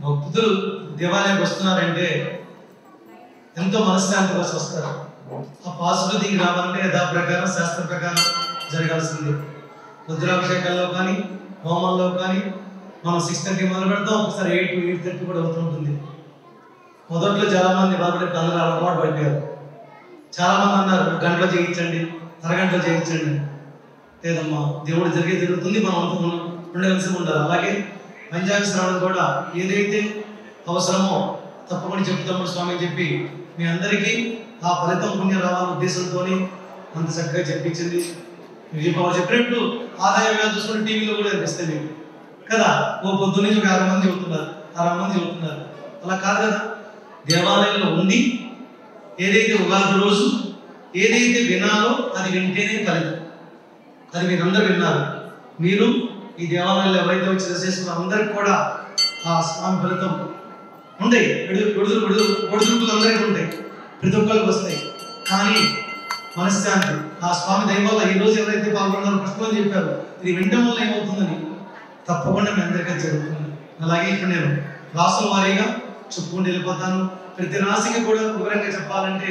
భక్తులు దేవాలయానికి వస్తున్నారంటే ఎంతో మనశ్శాంతి కోసం వస్తారు. ఆ పాజిటివ్ దిగి రావాలంటే యథా ప్రకారం శాస్త్ర ప్రకారం జరగాల్సింది. రుద్రాభిషేకాల్లో కానీ హోమాల్లో కానీ మనం 6:30 మొదలు పెడతాం, ఒకసారి 8-8:30 కూడా అవుతుంటుంది. మొదట్లో చాలామంది బాధపడి అందరూ అలవాటు పడిపోయారు. చాలామంది అన్నారు గంటలో చేయించండి, అరగంటలో చేయించండి. లేదమ్మా, దేవుడు జరుగుతుంది, మనం అంతా ఉండవలసి ఉండాలి. అలాగే పంచాంగ శ్రవణం కూడా ఏదైతే అవసరమో తప్పకుండా చెప్తాము స్వామి అని చెప్పి మీ అందరికీ ఆ ఫలితం పుణ్యం రావాలనే ఉద్దేశంతో అంత చక్కగా చెప్పించింది. చెప్పినట్టు ఆదాయ వ్యయాలు చూసుకుంటే టీవీలో కూడా కనిపిస్తాయి మీకు కదా. ఓ పొద్దున్న నుంచి ఒక 60 మంది చెబుతున్నారు. అలా కాదు కదా. దేవాలయంలో ఉండి ఏదైతే ఉగాది రోజు ఏదైతే వినాలో అది వింటేనే ఫలితం. అది మీరందరూ విన్నారు. మీరు ఈ దేవాలయంలో ఎవరైతే వచ్చి దర్శిస్తున్నారో అందరికి కూడా ఆ స్వామి ఫలితం ఉంటాయి. ఒడిదుడుకులు అందరికీ ఉంటాయి, ప్రతి ఒక్కరికి వస్తాయి. కానీ మనశ్శాంతి ఆ స్వామి దయ వల్ల ఈ రోజు ఎవరైతే పాల్గొన్నారో ప్రశ్నలు చెప్పారు, ఇది వినడం వల్ల ఏమవుతుందని తప్పకుండా మీ అందరికీ జరుగుతుంది. అలాగే ఇప్పుడు నేను రాసుల వారీగా చెప్పుకుంటూ వెళ్ళిపోతాను. ప్రతి రాశికి కూడా వివరంగా చెప్పాలంటే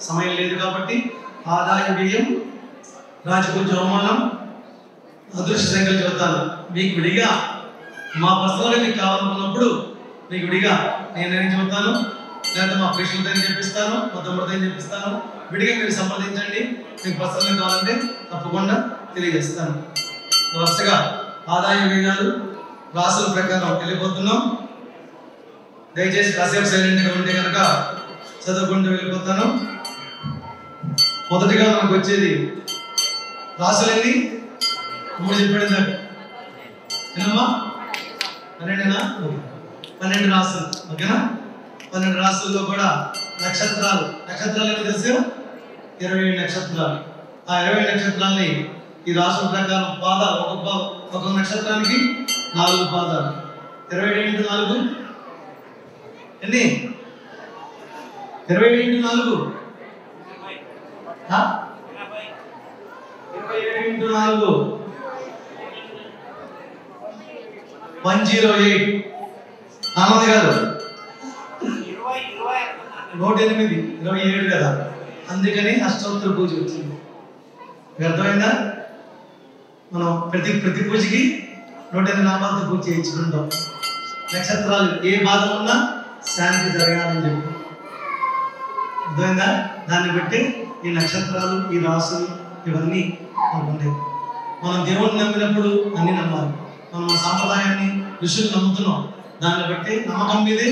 సమయం లేదు కాబట్టి ఆదాయ వ్యయం, రాజపూజ అవమానం, అదృష్ట సంఖ్యలు చెబుతాను. మీకు విడిగా మా పర్సనల్గా మీకు కావాలనుకున్నప్పుడు మీకు విడిగా నేనేం చెబుతాను, లేకపోతే మా పేషెంట్ అని చెప్పిస్తాను, మా తమ్ముడితో చెప్పిస్తాను. విడిగా మీరు సంప్రదించండి. మీకు పర్సనల్గా కావాలంటే తప్పకుండా తెలియజేస్తాను. వరుసగా ఆదాయ వ్యయాలు రాసుల ప్రకారం వెళ్ళిపోతున్నాం. దయచేసి కాసేపు సైలెంట్గా ఉంటే కనుక చదువుకుంటూ వెళ్ళిపోతాను. మొదటిగా మనకు వచ్చేది రాసులన్నీ ఇప్పుడు చెప్పాడు నాకు ఏనమ్మా 12 రాసులు. ఓకేనా? 12 రాసుల్లో కూడా నక్షత్రాలు ఏమి తెలుసు? 27 నక్షత్రాలు. ఆ 27 నక్షత్రాలని ఈ రాసుల ప్రకారం పాదాలు ఒక్కొక్క నక్షత్రానికి 4 పాదాలు. 27 ఇంటూ 4 ఎన్ని? 27 ఇంటూ 4 27 ఇంటూ 4 108. ఆనంద్ గారు 108 27 కదా, అందుకని అష్టోత్తర పూజ వచ్చింది. అర్థమైందా? మనం ప్రతి పూజకి 108 నామాలతో పూజ చేయించుకుంటాం. నక్షత్రాలు ఏ బాధ ఉన్నా శాంతి జరగాలని చెప్పి. అర్థమైందా? దాన్ని బట్టి ఈ నక్షత్రాలు, ఈ రాసులు ఇవన్నీ ఉంటాయి. మనం దేవుడిని నమ్మినప్పుడు అన్ని నమ్మాలి. మనం మన సాంప్రదాయాన్ని, ఋషులు నమ్ముతున్నాం, దాన్ని బట్టి నమ్మకం మీదే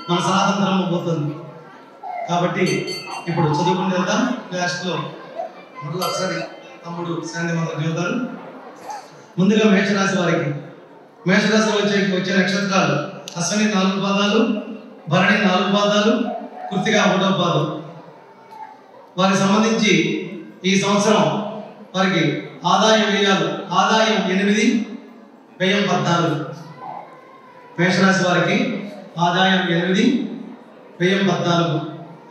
మన సనాతన ధర్మం పోతుంది. కాబట్టి ఇప్పుడు చదువుకుని వెళ్దాం. క్లాస్లో మొదలు ఒకసారి తమ్ముడు శాంతి మంత్రం చదువుతారు. ముందుగా మేషరాశి వారికి, మేషరాశిలో వచ్చే నక్షత్రాలు అశ్విని 4 పాదాలు, భరణి 4 పాదాలు, కృత్తిక 1వ పాదం. వారికి సంబంధించి ఈ సంవత్సరం వారికి ఆదాయ వ్యయాలు, ఆదాయం 8, వ్యయం 14. మేషరాశి వారికి ఆదాయం 8, వ్యయం 14.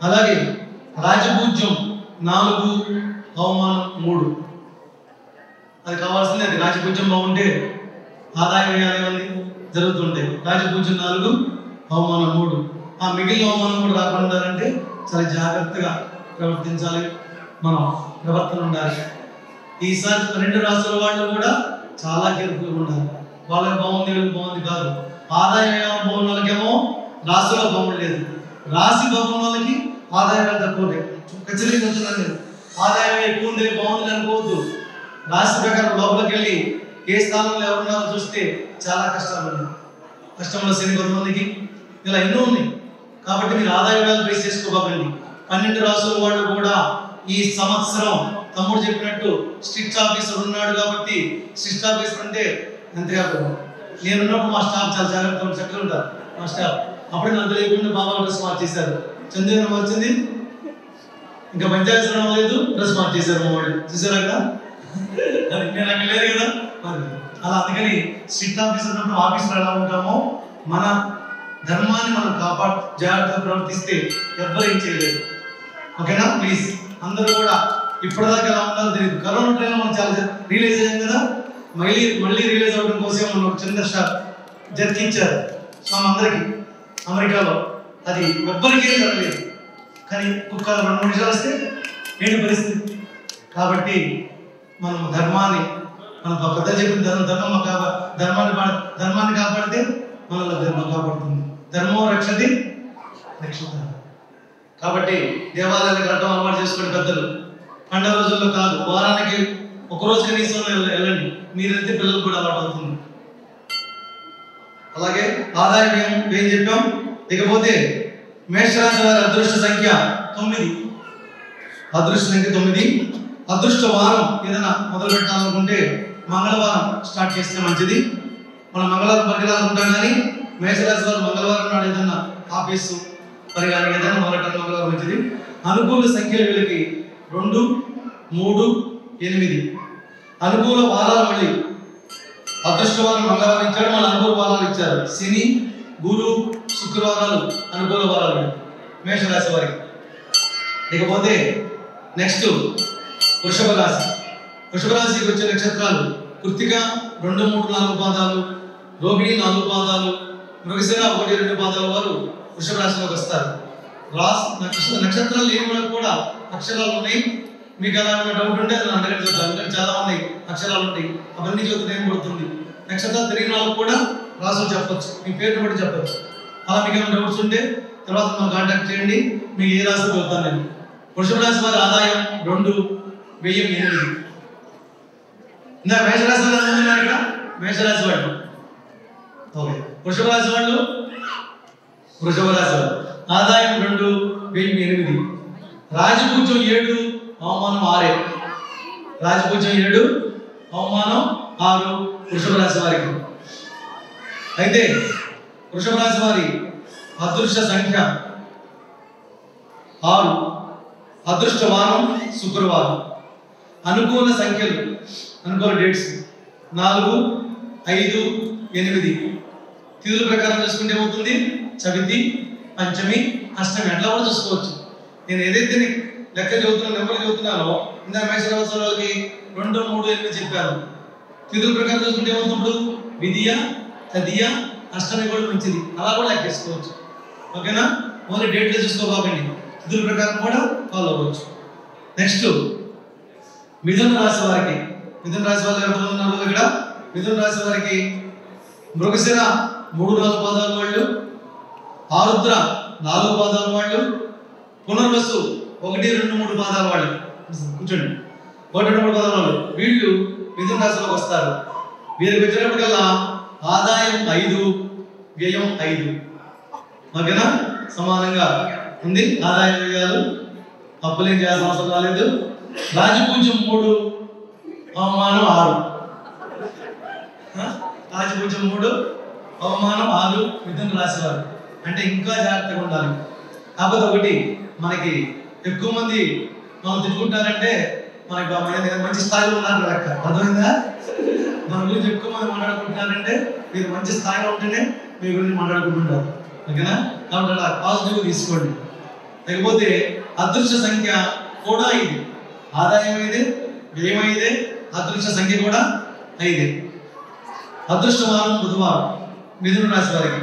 అలాగే రాజపూజ్యం 4, అవమానం 3. అది కావాల్సింది. అది రాజపూజ్యం బాగుంటే ఆదాయ వ్యయాలు అన్నీ జరుగుతుంటాయి. రాజపూజ్యం 4, అవమానం 3. ఆ మిగిలిన అవమానం కూడా రాకుండా అంటే చాలా జాగ్రత్తగా ప్రవర్తించాలి, మనం ప్రవర్తన ఉండాలి. ఈసారి 12 రాసుల వాళ్ళు కూడా చాలా కేర్ఫుల్గా ఉండాలి. వాళ్ళకి బాగుంది, వీళ్ళకి బాగుంది కాదు. ఆదాయ వ్యయం బాగున్న వాళ్ళకేమో రాశిలో బాగుండలేదు, రాశి బాగున్న వాళ్ళకి ఆదాయాలు తక్కువ ఉంటాయి. ఖచ్చితంగా చెప్తున్నాను నేను, ఆదాయం ఎక్కువ ఉంది బాగుంది అనుకోవద్దు. రాశి ప్రకారం లోపలికి వెళ్ళి ఏ స్థానంలో ఎవరున్నారో చూస్తే చాలా కష్టాలు ఉన్నాయి. కష్టంలో శని కొంతమందికి, ఇలా ఎన్నో ఉన్నాయి. కాబట్టి మీరు ఆదాయ వ్యయాలు బేస్ చేసుకోకండి. 12 రాసుల వాళ్ళు కూడా ఈ సంవత్సరం తమ్ముడు చెప్పినట్టు స్ట్రిక్ట్ ఆఫీసర్ ఉన్నాడు కాబట్టి, స్ట్రిక్ట్ ఆఫీసర్ అంటే అంతేగా, నేనున్నప్పుడు మా స్టాఫ్ చాలా జాగ్రత్తగా చక్కగా ఉంటారు. మా స్టాఫ్ అప్పుడే నాకు తెలియకుండా బాబా డ్రెస్ మార్చేశారు. చంద్రుని వచ్చింది, ఇంకా పంచాయతీ లేదు, డ్రెస్ మార్చేశారు మా వాడు. చూసారా కదా, నేను అక్కడ లేదు కదా. అలా అందుకని స్ట్రిక్ట్ ఆఫీసర్ ఉన్నప్పుడు ఆఫీసర్ ఎలా ఉంటామో మన ధర్మాన్ని మనం జాగ్రత్తగా ప్రవర్తిస్తే ఎవ్వరు ఏం చేయలేదు. ఓకేనా? ప్లీజ్ అందరూ కూడా ఇప్పటిదాకా ఎలా ఉండాలో తెలియదు. కరోనా టైంలో మనం చాలా రియలైజ్ అయ్యాం కదా. మళ్ళీ రియలైజ్ అవ్వడం కోసం మనం ఒక చిన్న జర్కి ఇచ్చారు స్వామి అందరికీ అమెరికాలో. అది ఎవ్వరికీ జరగలేదు, కానీ ఒక్క 2-3 నిమిషాలు వస్తే ఏంటి పరిస్థితి. కాబట్టి మనం ధర్మాన్ని, మన పెద్దలు చెప్పిన ధర్మాన్ని కాపాడితే మనలో ధర్మం కాపాడుతుంది. ధర్మం రక్షతి రక్షత. కాబట్టి దేవాలయాలకు కట్టడం అలవాటు చేసుకునే పెద్దలు పండుగ రోజుల్లో కాదు, వారానికి ఒకరోజు కనీసం వెళ్ళండి. మీరు వెళ్తే పిల్లలకు కూడా అలవాటు అవుతుంది. అలాగే ఆదాయ వ్యయం చెప్పాం. ఇకపోతే మేషరాశి వారి అదృష్ట సంఖ్య 9. అదృష్ట సంఖ్య 9. అదృష్ట వారం ఏదైనా మొదలు పెట్టాలనుకుంటే మంగళవారం స్టార్ట్ చేస్తే మంచిది. మనం మంగళవారం పరిగెలాలనుకుంటాం, కానీ మేషరాశి వారు మంగళవారం నాడు ఏదైనా ఆఫీసు మరి కానీ ఏదైనా మొదలెట్టాలి, మంగళవారం మంచిది. అనుకూల సంఖ్యలు వీళ్ళకి 2, 3, 8. అనుకూల వారాలు మళ్ళీ అదృష్టవారం మంగళవారం ఇచ్చాడు, మళ్ళీ అనుకూల వారాలు ఇచ్చారు. శని, గురు, శుక్రవారాలు అనుకూల వారాలు మేషరాశి వారికి. ఇకపోతే నెక్స్ట్ వృషభ రాశి. వృషభ రాశికి వచ్చే నక్షత్రాలు కృత్తిక 2, 3, 4 పాదాలు, రోహిణి 4 పాదాలు, మృగశిర 1, 2 పాదాల వారు వృషభ రాశిలోకి వస్తారు. నక్షత్రాలు లేని వాళ్ళకి కూడా అక్షరాలు ఉన్నాయి. మీకు అలా డౌట్ ఉంటే అది అంతకంటే చూద్దాం, ఎందుకంటే చాలా ఉన్నాయి అక్షరాలు ఉంటాయి, అవన్నీ చూస్తే ఏం పడుతుంది. నక్షత్రాలు తెలియని వాళ్ళకి కూడా రాసులు చెప్పచ్చు, మీ పేరుని బట్టి చెప్పచ్చు. అలా మీకు ఏమైనా డౌట్స్ ఉంటే తర్వాత మనం కాంటాక్ట్ చేయండి, మీకు ఏ రాశి చదువుతాను నేను. వృషభ రాశి వారి ఆదాయం 2, వ్యయం 8. ఇందా మేషరాశి వాళ్ళు ఉన్నారు ఇక్కడ, మేషరాశి వాళ్ళు. ఓకే, వృషభ రాశి వాళ్ళు ఆదాయం 2, వ్యయం 8. రాజపూజ్యం 7, అవమానం 6. రాజపూజ్యం 7, అవమానం 6 వృషభ రాశి వారికి. అయితే వృషభ రాశి వారి అదృష్ట సంఖ్య 6. అదృష్ట వారం శుక్రవారం. అనుకూల సంఖ్యలు, అనుకూల డేట్స్ 4, 5, 8 తిథుల ప్రకారం చూసుకుంటే ఏమవుతుంది చవితి పంచమి అష్టమి అట్లా కూడా చూసుకోవచ్చు. నేను ఏదైతే లెక్క చదువుతున్నాను నెంబర్ చదువుతున్నానో ఇందా మేషరాశి 2, 3, 8 చెప్పాను. తిథుల ప్రకారం చూసుకుంటే ఏమవుతుంది విధియ తదియ అష్టమి కూడా మంచిది అలా కూడా లెక్కేసుకోవచ్చు. ఓకేనా ఓన్లీ డేట్లో చూసుకోబాకండి తిథుల ప్రకారం కూడా ఫాలో అవ్వచ్చు. నెక్స్ట్ మిథున రాశి వారికి మిథున రాశి వాళ్ళు ఎవరు ఉన్నారు ఇక్కడ మిథున రాశి వారికి మృగశిర 3-4 పాదాల వాళ్ళు ఆరుద్ర 4 పాదాల వాళ్ళు పునర్వసు 1-2-3 పాదాల వాళ్ళు కూర్చోండి 1-2-3 పాదాల వాళ్ళు వీళ్ళు మిథున రాశిలోకి వస్తారు. వీరికి వచ్చేటప్పటికల్లా ఆదాయం 5 వ్యయం 5 ఓకేనా సమానంగా ఉంది. ఆదాయ వ్యయాలు అప్పులేం చేయాల్సిన అవసరం రాలేదు. రాజపూజ్యం 3 అవమానం 6 రాజపూజ్యం 3 అవమానం 6 మిథున రాశి వారు అంటే ఇంకా జాగ్రత్తగా ఉండాలి. కాకపోతే ఒకటి మనకి ఎక్కువ మంది మనం తిట్టుకుంటారంటే మనకి మంచి స్థాయిలో ఉన్నారు లెక్క అర్థమైందా. మన గురించి ఎక్కువ మంది మాట్లాడుకుంటున్నారంటే మీరు మంచి స్థాయిలో ఉంటేనే మీ గురించి మాట్లాడుకుంటుంటారు ఓకేనా. కాబట్టి అలా పాజిటివ్గా తీసుకోండి. లేకపోతే అదృష్ట సంఖ్య కూడా 5 ఆదాయం 5 వ్యయం 5 అదృష్ట సంఖ్య కూడా 5. అదృష్టవారం బుధవారం మిథున రాశి వారికి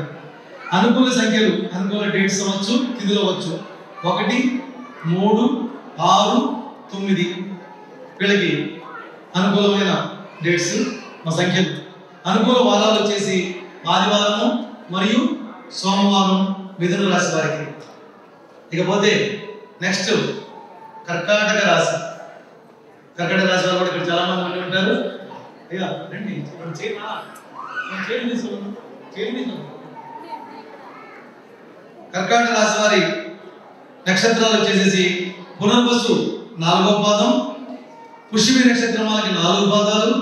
అనుకూల సంఖ్యలు అనుకూల డేట్స్ అవ్వచ్చు తిథులు అవ్వచ్చు 1, 3, 6, 9 వీళ్ళకి అనుకూలమైన డేట్స్ మా సంఖ్యలు. అనుకూల వారాలు వచ్చేసి ఆదివారము మరియు సోమవారం మిథున రాశి వారికి. ఇకపోతే నెక్స్ట్ కర్కాటక రాశి. కర్కాటక రాశి వారు కూడా ఇక్కడ చాలా మంది ఉండి ఉంటారు. అయ్యా రండి కర్కాటక రాశి వారి నక్షత్రాలు వచ్చేసేసి పునర్వసు 4వ పాదం పుష్యమి నక్షత్రం వాళ్ళకి 4 పాదాలు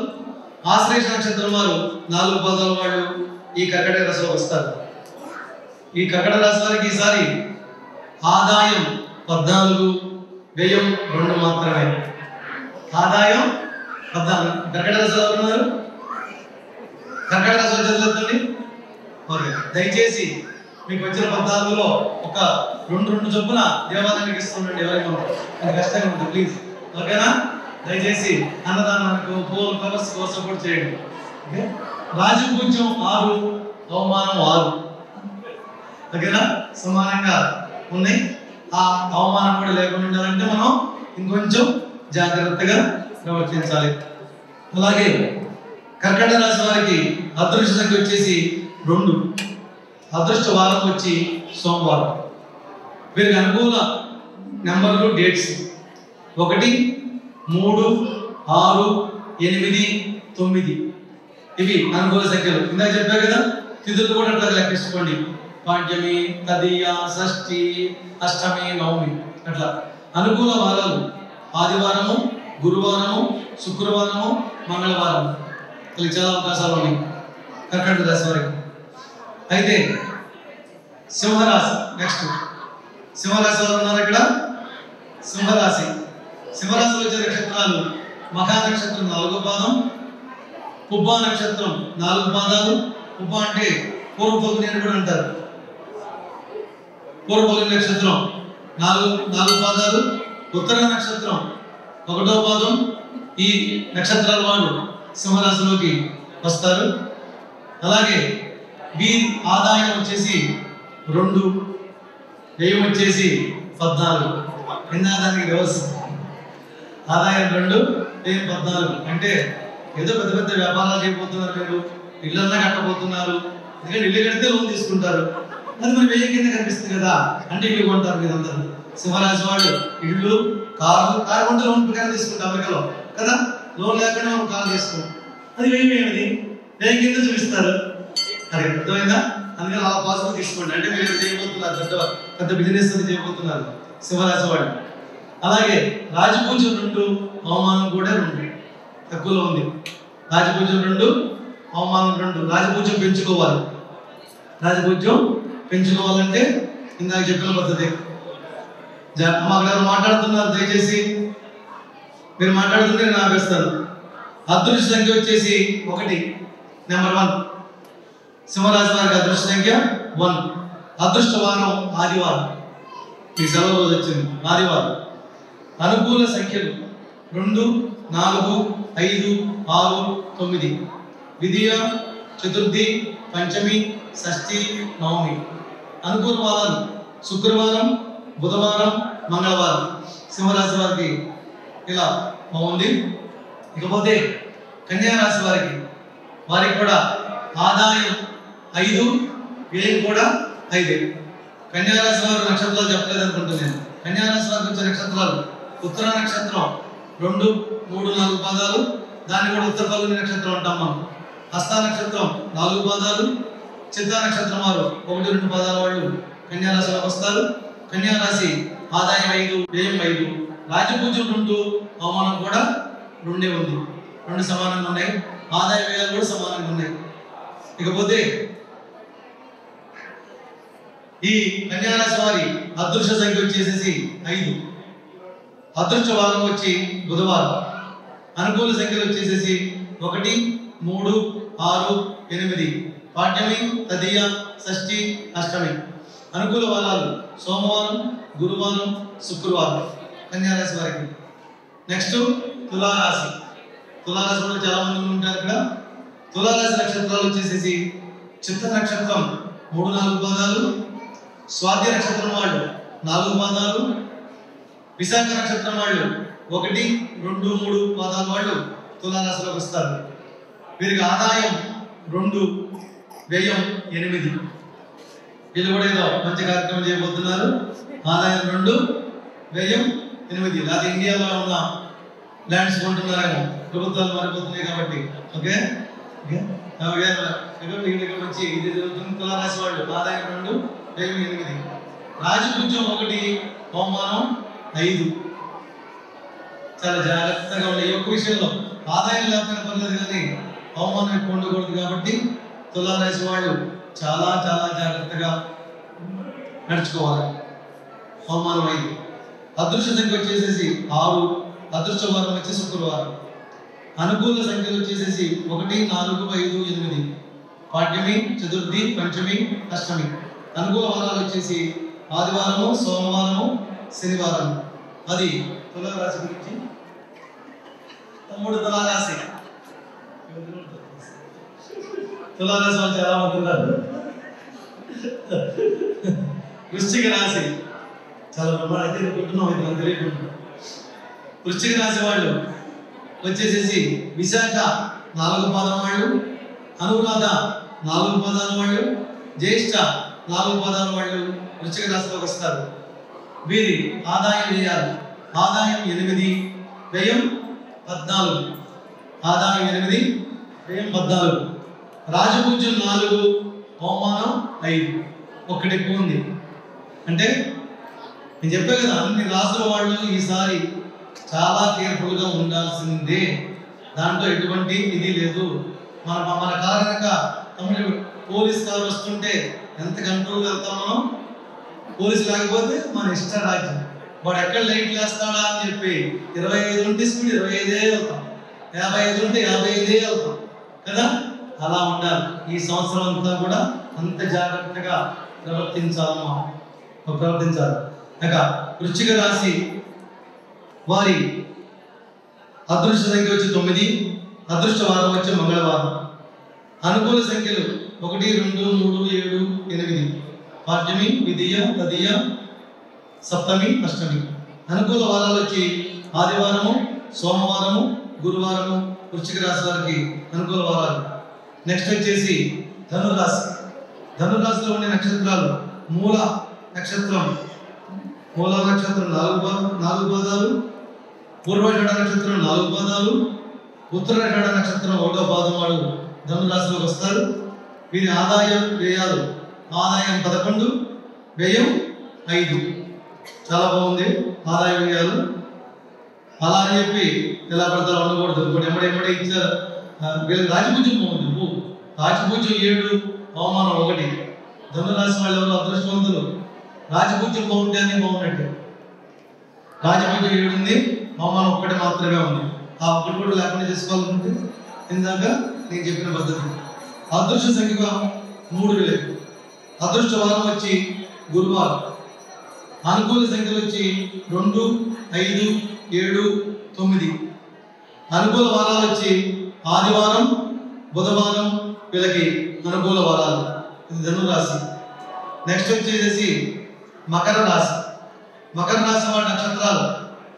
ఆశ్లేష నక్షత్రం వారు 4 పాదాల వాళ్ళు ఈ కర్కాటక రాశిలో వస్తారు. ఈ కర్కాటక రాశి వారికి ఈసారి ఆదాయం 14 వ్యయం 2 మాత్రమే. ఆదాయం 14 కర్కాటక రాశిలో ఉన్నారు. కర్కాటక రాశి చదువుతుంది ఓకే. దయచేసి మీకు వచ్చిన 14లో ఒక 2 చొప్పున దేవాలయానికి ఇస్తుండండి. ఎవరైనా అది కష్టంగా ఉంటుంది ప్లీజ్ ఓకేనా. దయచేసి అన్నదానానికి పోల్ కవర్స్ సపోర్ట్ చేయండి. రాజపూజ్యం 6 అవమానం 6 ఓకేనా సమానంగా ఉన్నాయి. ఆ అవమానం కూడా లేకుండా ఉండాలంటే మనం ఇంకొంచెం జాగ్రత్తగా ప్రవర్తించాలి. అలాగే కర్కాటక రాశి వారికి అదృష్ట సంఖ్య వచ్చేసి 2 అదృష్ట వారం వచ్చి సోమవారం. వీరికి అనుకూల నెంబర్లు డేట్స్ 1, 3, 6, 8, 9 ఇవి అనుకూల సంఖ్యలు. ఇందాక చెప్పా కదా తిథులు కూడా అట్లా లెక్కించుకోండి. పాడ్యమి తదియ షష్ఠి అష్టమి నవమి అట్లా. అనుకూల వారాలు ఆదివారము గురువారము శుక్రవారము మంగళవారం ఇలా చాలా అవకాశాలు ఉన్నాయి కర్కాటక రాశి వారికి. అయితే సింహరాశి నెక్స్ట్ సింహరాశి వారు ఉన్నారు ఇక్కడ. సింహరాశి సింహరాశిలో వచ్చే నక్షత్రాలు మఖా నక్షత్రం 4వ పాదం పుబ్బా నక్షత్రం 4 పాదాలు. పుబ్బా అంటే పూర్వ ఫల్గుని అని కూడా అంటారు. పూర్వ ఫల్గుని నక్షత్రం 4 పాదాలు. ఉత్తర నక్షత్రం 1వ పాదం. ఈ నక్షత్రాల వాళ్ళు సింహరాశిలోకి వస్తారు. అలాగే వీరి ఆదాయం వచ్చేసి 2 వ్యయం వచ్చేసి 14. దానికి రివర్స్ ఆదాయం 2 వ్యయం 14 అంటే ఏదో పెద్ద పెద్ద వ్యాపారాలు చేయబోతున్నారు మీరు ఇళ్ళన్నా కట్టబోతున్నారు. ఎందుకంటే ఇల్లు కడితే లోన్ తీసుకుంటారు అది మరి వ్యయం కింద కనిపిస్తుంది కదా అంటే ఇల్లు కొంటారు మీరందరూ. సింహరాశి వాళ్ళు ఇల్లు కారు కొంటే లోన్ ప్రకారం తీసుకుంటారు అమెరికాలో కదా. లోన్ లేకుండా మనం కారు తీసుకుంటాం అది వ్యయం ఏమిటి వ్యయం కింద చూపిస్తారు. అది అర్థమైందా. అందుకని అలా పాజిటివ్ తీసుకోండి. అంటే మీరు చేయబోతున్నారు పెద్ద బిజినెస్ అది చేయబోతున్నారు సింహరాశి వాళ్ళు. అలాగే రాజపూజ్యం 2 అవమానం కూడా 2 తక్కువలో ఉంది. రాజపూజ్యం 2 అవమానం 2. రాజపూజ్యం పెంచుకోవాలి. రాజపూజ్యం పెంచుకోవాలంటే ఇందాక చెప్పిన పద్ధతి. అక్కడ మాట్లాడుతున్నారు దయచేసి మీరు మాట్లాడుతుంటే నేను ఆపేస్తాను. అదృష్ట సంఖ్య వచ్చేసి 1 నెంబర్ 1 సింహరాశి వారికి అదృష్ట సంఖ్య 1. అదృష్ట వారం ఆదివారం. ఈ సెలవు రోజు వచ్చింది ఆదివారం. అనుకూల సంఖ్యలు 2, 4, 5, 6, 9. విధియ, చతుర్థి, పంచమి, షష్ఠి, నవమి. అనుకూల వారాలు శుక్రవారం, బుధవారం, మంగళవారం. సింహరాశి వారికి ఇలా బాగుంది. ఇకపోతే కన్యా రాశి వారికి కూడా ఆదాయం 5, వ్యయం కూడా 5. కన్యా రాశి వారు నక్షత్రాలు చెప్పలేదు అనుకుంటున్నాను. కన్యా రాశి వారికి వచ్చే నక్షత్రాలు ఉత్తర నక్షత్రం 2, 3, 4 పాదాలు, దాన్ని కూడా ఉత్తర ఫల్గుని నక్షత్రం అంటాం మనం. హస్త నక్షత్రం 4 పాదాలు, చిత్తా నక్షత్రం వారు 1, 2 పాదాల వాళ్ళు కన్యా రాశిలోకి వస్తారు. కన్యా రాశి ఆదాయం 5, వ్యయం 5. రాజపూజ్యం 2, అవమానం కూడా 2 ఉంది. 2 సమానంగా ఉన్నాయి. ఆదాయ వ్యయాలు కూడా సమానంగా ఉన్నాయి. ఇకపోతే ఈ కన్యా రాశి వారి అదృష్ట సంఖ్య వచ్చేసేసి 5. అదృష్ట వారం వచ్చి బుధవారం. అనుకూల సంఖ్యలు వచ్చేసేసి 1, 3, 6, 8. పాడ్యమి, తదియ, షష్ఠి, అష్టమి. అనుకూల వారాలు సోమవారం, గురువారం, శుక్రవారం కన్యా రాశి వారికి. నెక్స్ట్ తులారాశి. తులారాశిలో చాలా మంది ఉంటారు ఇక్కడ. తులారాశి నక్షత్రాలు వచ్చేసేసి చిత్త నక్షత్రం 3, 4 పాదాలు, స్వాతి నక్షత్రం వాళ్ళు 4 పాదాలు, విశాఖ నక్షత్రం వాళ్ళు 1, 2, 3 పాదాల వాళ్ళు తులారాశిలోకి వస్తారు. వీరికి ఆదాయం 2, వ్యయం 8. వీళ్ళు కూడా ఏదో మంచి కార్యక్రమం చేయబోతున్నారు. ఆదాయం 2, వ్యయం 8. లేదా ఇండియాలో ఉన్న ల్యాండ్స్ కొంటున్నారేమో, ప్రభుత్వాలు మారిపోతున్నాయి కాబట్టి. ఓకే వచ్చి ఇది జరుగుతుంది. తులారాశి వాళ్ళు ఆదాయం 2, వ్యయం 8. రాజపూజ్యం 1, అవమానం 5. చాలా జాగ్రత్తగా ఉండే ఈ ఒక్క విషయంలో. ఆదాయం లేకపోయినా పర్లేదు కానీ అవమానం ఎక్కువ ఉండకూడదు కాబట్టి తులారాశి వాళ్ళు చాలా చాలా జాగ్రత్తగా నడుచుకోవాలి. అవమానం 5. అదృష్ట సంఖ్య వచ్చేసేసి 6. అదృష్ట వారం వచ్చి శుక్రవారం. అనుకూల సంఖ్యలు వచ్చేసేసి 1, 4, 5, 8. పాడ్యమి, చతుర్థి, పంచమి, అష్టమి. అనుకూల వారాలు వచ్చేసి ఆదివారము, సోమవారము, శనివారం. అది తులారాశి గురించి. తమ్ముడు తులారాశి. తులారాశి వాళ్ళు చాలా మంది ఉన్నారు. వృశ్చిక రాశి చాలా బ్రహ్మాండ అనుకుంటున్నాం. ఇది మనం తెలియకుండా. వృశ్చిక రాశి వాళ్ళు వచ్చేసేసి విశాఖ 4 పాదాల వాళ్ళు, అనురాధ 4 పాదాల వాళ్ళు, జ్యేష్ఠ 4 పాదాల వాళ్ళు వృశ్చిక రాశిలోకి వస్తారు. వీరి ఆదాయం వ్యయాలు ఆదాయం 8, వ్యయం 14. ఆదాయం 8, వ్యయం 14. రాజపూజ్యం 4, అవమానం 5. ఒక్కటి ఎక్కువ ఉంది. అంటే నేను చెప్పే కదా, అన్ని రాసుల వాళ్ళు ఈసారి చాలా కేర్ఫుల్గా ఉండాల్సిందే. దాంట్లో ఎటువంటి ఇది లేదు. మన కారణంగా తమ్ముడు పోలీస్ కారు వస్తుంటే ఎంత కంట్రోల్ వెళ్తాం మనం. పోలీసు లేకపోతే మన ఇష్ట రాజ్యం. వాడు ఎక్కడ లైట్లు వేస్తాడా అని చెప్పి 25 ఉంటే స్పీడ్ 25 వెళ్తాం, 55 ఉంటే 55 వెళ్తాం కదా. అలా ఉండాలి. ఈ సంవత్సరం అంతా కూడా అంత జాగ్రత్తగా ప్రవర్తించాలి. ఇక వృశ్చిక రాశి వారి అదృష్ట సంఖ్య వచ్చి 9. అదృష్ట వారం వచ్చి మంగళవారం. అనుకూల సంఖ్యలు 1, 2, 3, 7, 8. పాడ్యమి, విధియ, తదియ, సప్తమి, అష్టమి. అనుకూల వారాలు వచ్చి ఆదివారము, సోమవారము, గురువారము. వృశ్చిక రాశి వారికి అనుకూల వారాలు. నెక్స్ట్ వచ్చేసి ధనురాశి. ధనురాశిలో ఉండే నక్షత్రాలు మూల నక్షత్రం 4 పాదాలు, పూర్వాషాఢ నక్షత్రం 4 పాదాలు, ఉత్తరాషాఢ నక్షత్రం 1వ పాదం వాడు ధనురాశిలోకి వస్తారు. వీరి ఆదాయం వ్యయాలు ఆదాయం 11, వ్యయం 5. చాలా బాగుంది ఆదాయ వ్యయాలు. అలా అని చెప్పి ఎలా పడతారో ఉండకూడదు. ఇప్పుడు ఎమ్మడే ఇచ్చారు. వీళ్ళకి రాజపూజ్యం బాగుంది. రాజపూజ్యం 7, అవమానం 1. ధనురాశి వాళ్ళు ఎవరు అదృష్టవంతులు. రాజపూజ్యం బాగుంటే అని బాగున్నట్టు. రాజపూజ్యం 7 ఉంది, అవమానం 1 మాత్రమే ఉంది. ఆ 1 కూడా లేకుండా చేసుకోవాలనుకుంటే ఇందాక నేను చెప్పిన పద్ధతి. అదృష్ట సంఖ్యగా 3 వీళ్ళకి. అదృష్ట వారం వచ్చి గురువారం. అనుకూల సంఖ్యలు వచ్చి 2, 5, 7, 9. అనుకూల వారాలు వచ్చి ఆదివారం, బుధవారం వీళ్ళకి అనుకూల వారాలు. ఇది ధనురాశి. నెక్స్ట్ వచ్చేసి మకర రాశి. మకర రాశి వారి నక్షత్రాలు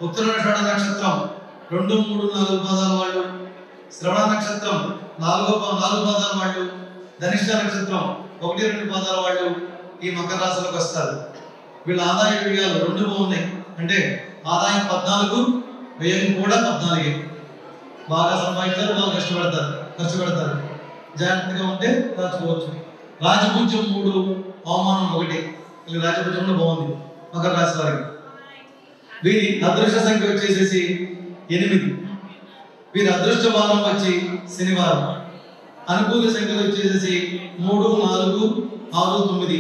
ఉత్తరాషాఢ నక్షత్రం 2, 3, 4 పాదాల వాళ్ళు, శ్రవణ నక్షత్రం 4 పాదాల వాళ్ళు, ధనిష్ట నక్షత్రం 1, 2 పాదాల వాళ్ళు ఈ మకర రాశిలోకి వస్తారు. వీళ్ళ ఆదాయ వ్యయాలు 2 బాగున్నాయి. అంటే ఆదాయం 14, వ్యయం కూడా 14. బాగా సంపాదించారు, బాగా ఖర్చు పెడతారు. జాగ్రత్తగా ఉంటే దాచుకోవచ్చు. రాజపూజ్యం 3, అవమానం 1. వీళ్ళ రాజపూజ్యం కూడా బాగుంది మకర రాశి వారికి. వీరి అదృష్ట సంఖ్య వచ్చేసేసి 8. వీరి అదృష్ట వారం వచ్చి శనివారం. అనుకూల సంఖ్యలు వచ్చేసేసి 3, 4, 6, 9.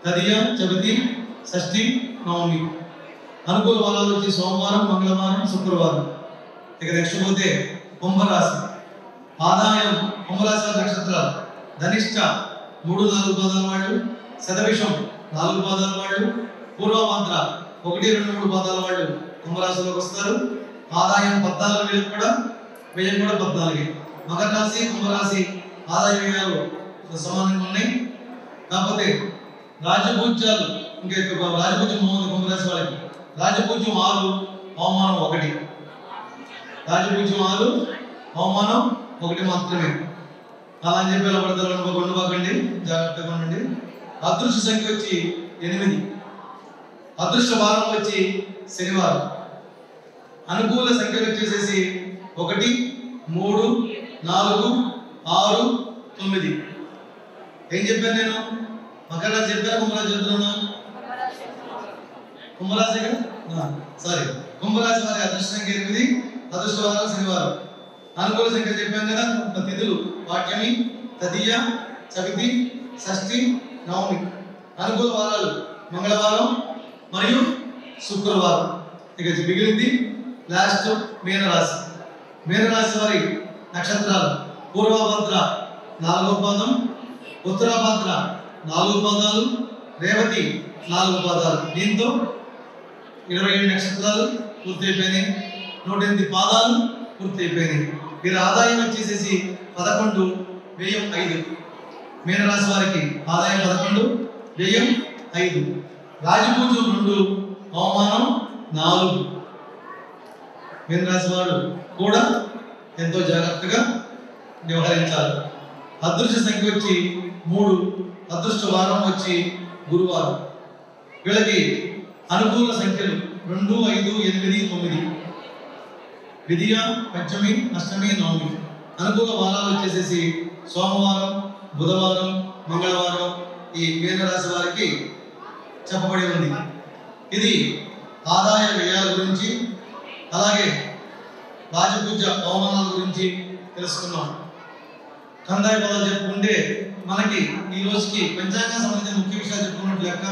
తదియ, చవితి, షష్ఠి, నవమి. అనుకూల వారాలు వచ్చి సోమవారం, మంగళవారం, శుక్రవారం. ఇక నెక్స్ట్ పోతే కుంభరాశి. ఆదాయం కుంభరాశి వారి నక్షత్రాలు ధనిష్ట 3, 4 పాదాల వాళ్ళు, శతభిషం 4 పాదాల వాళ్ళు, పూర్వభద్ర 1, 2, 3 పాదాల వాళ్ళు కుంభరాశిలోకి వస్తారు. ఆదాయం 14 వీళ్ళకి కూడా, వ్యయం కూడా 14. మకర రాశి, కుంభరాశి ఆదాయ వ్యయాలు సమానంగా ఉన్నాయి. కాకపోతే రాజపూజ్యాలు ఇంకా రాజపూజ్యం బాగుంది కుంభరాశి వాళ్ళకి. రాజపూజ్యం 6, అవమానం 1. రాజపూజ్యం 6, అవమానం 1 మాత్రమే. అలా అని చెప్పి ఎలా పడతారు అనుకోకండి, జాగ్రత్తగా ఉండండి. అదృష్ట సంఖ్య వచ్చి 8. అదృష్ట వారం వచ్చి శనివారం. అనుకూల సంఖ్యలు వచ్చేసేసి 1, 3, 4, 6, 9. ఏం చెప్పాను నేను? మకర రాశి చెప్పాను, కుంభరాశి చెప్తున్నాను. కుంభరాశి సారీ, కుంభరాశి వారి అదృష్ట సంఖ్య 8, అదృష్ట వారం శనివారం. అనుకూల సంఖ్య చెప్పాను కదా, తిథులు పాఠ్యమి, తదియ, చవితి, షష్ఠి, నవమి. అనుకూల వారాలు మంగళవారం మరియు శుక్రవారం. ఇక మిగిలింది లాస్ట్ మీనరాశి. మీనరాశి వారి నక్షత్రాలు పూర్వభద్ర 4వ పాదం, ఉత్తరాభద్ర 4 పాదాలు, రేవతి 4 పాదాలు. దీంతో 27 నక్షత్రాలు పూర్తయిపోయినాయి. 108 పాదాలు పూర్తయిపోయినాయి. వీరి ఆదాయం వచ్చేసేసి 11, వ్యయం 5. మీనరాశి వారికి ఆదాయం 11, వ్యయం 5. రాజపూజ్యం 2, అవమానం 4. మీనరాశి వారు కూడా ఎంతో జాగ్రత్తగా వ్యవహరించాలి. అదృష్ట సంఖ్య వచ్చి 3, అదృష్ట వారం వచ్చి గురువారం. వీళ్ళకి అనుకూల సంఖ్యలు 2, 5, 8, 9. విధియ, పంచమి, అష్టమి, నవమి. అనుకూల వారాలు వచ్చేసేసి సోమవారం, బుధవారం, మంగళవారం ఈ మీనరాశి వారికి చెప్పబడి ఉంది. ఇది ఆదాయ వ్యయాల గురించి, అలాగే రాజపూజ అవమానాల గురించి తెలుసుకున్నాం. కందాయ పదాలు చెప్పుకుంటే మనకి ఈ రోజుకి పంచాంగం సంబంధించిన ముఖ్య విషయాలు చెప్పుకున్నట్టు లెక్క.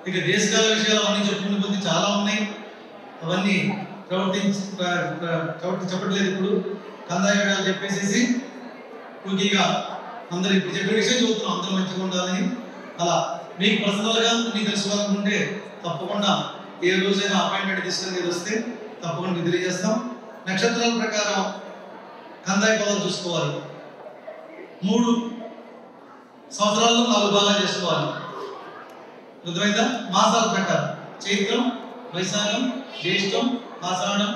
ఇక దేశకాల విషయాలు అవన్నీ చెప్పుకునే కొద్ది చాలా ఉన్నాయి. అవన్నీ చెప్పట్లేదు ఇప్పుడు. కందాయ విషయాలు చెప్పేసేసి పూర్తిగా అందరు ఇప్పుడు చెప్పే విషయం చదువుతున్నాం, అందరూ మంచిగా ఉండాలని. అలా మీకు పర్సనల్గా మీకు తెలుసుకోవాలనుకుంటే తప్పకుండా ఏ రోజైనా అపాయింట్మెంట్ తీసుకుని మీరు వస్తే తప్పకుండా మీకు తెలియజేస్తాం. నక్షత్రాల ప్రకారం కందాయ పదాలు చూసుకోవాలి. 3 సంవత్సరాల్లో 4 భాగాలు చేసుకోవాలి. అర్థమైందా? మాసాల ప్రకారం చైత్రం, వైశాఖం, జ్యేష్టం, ఆషాఢం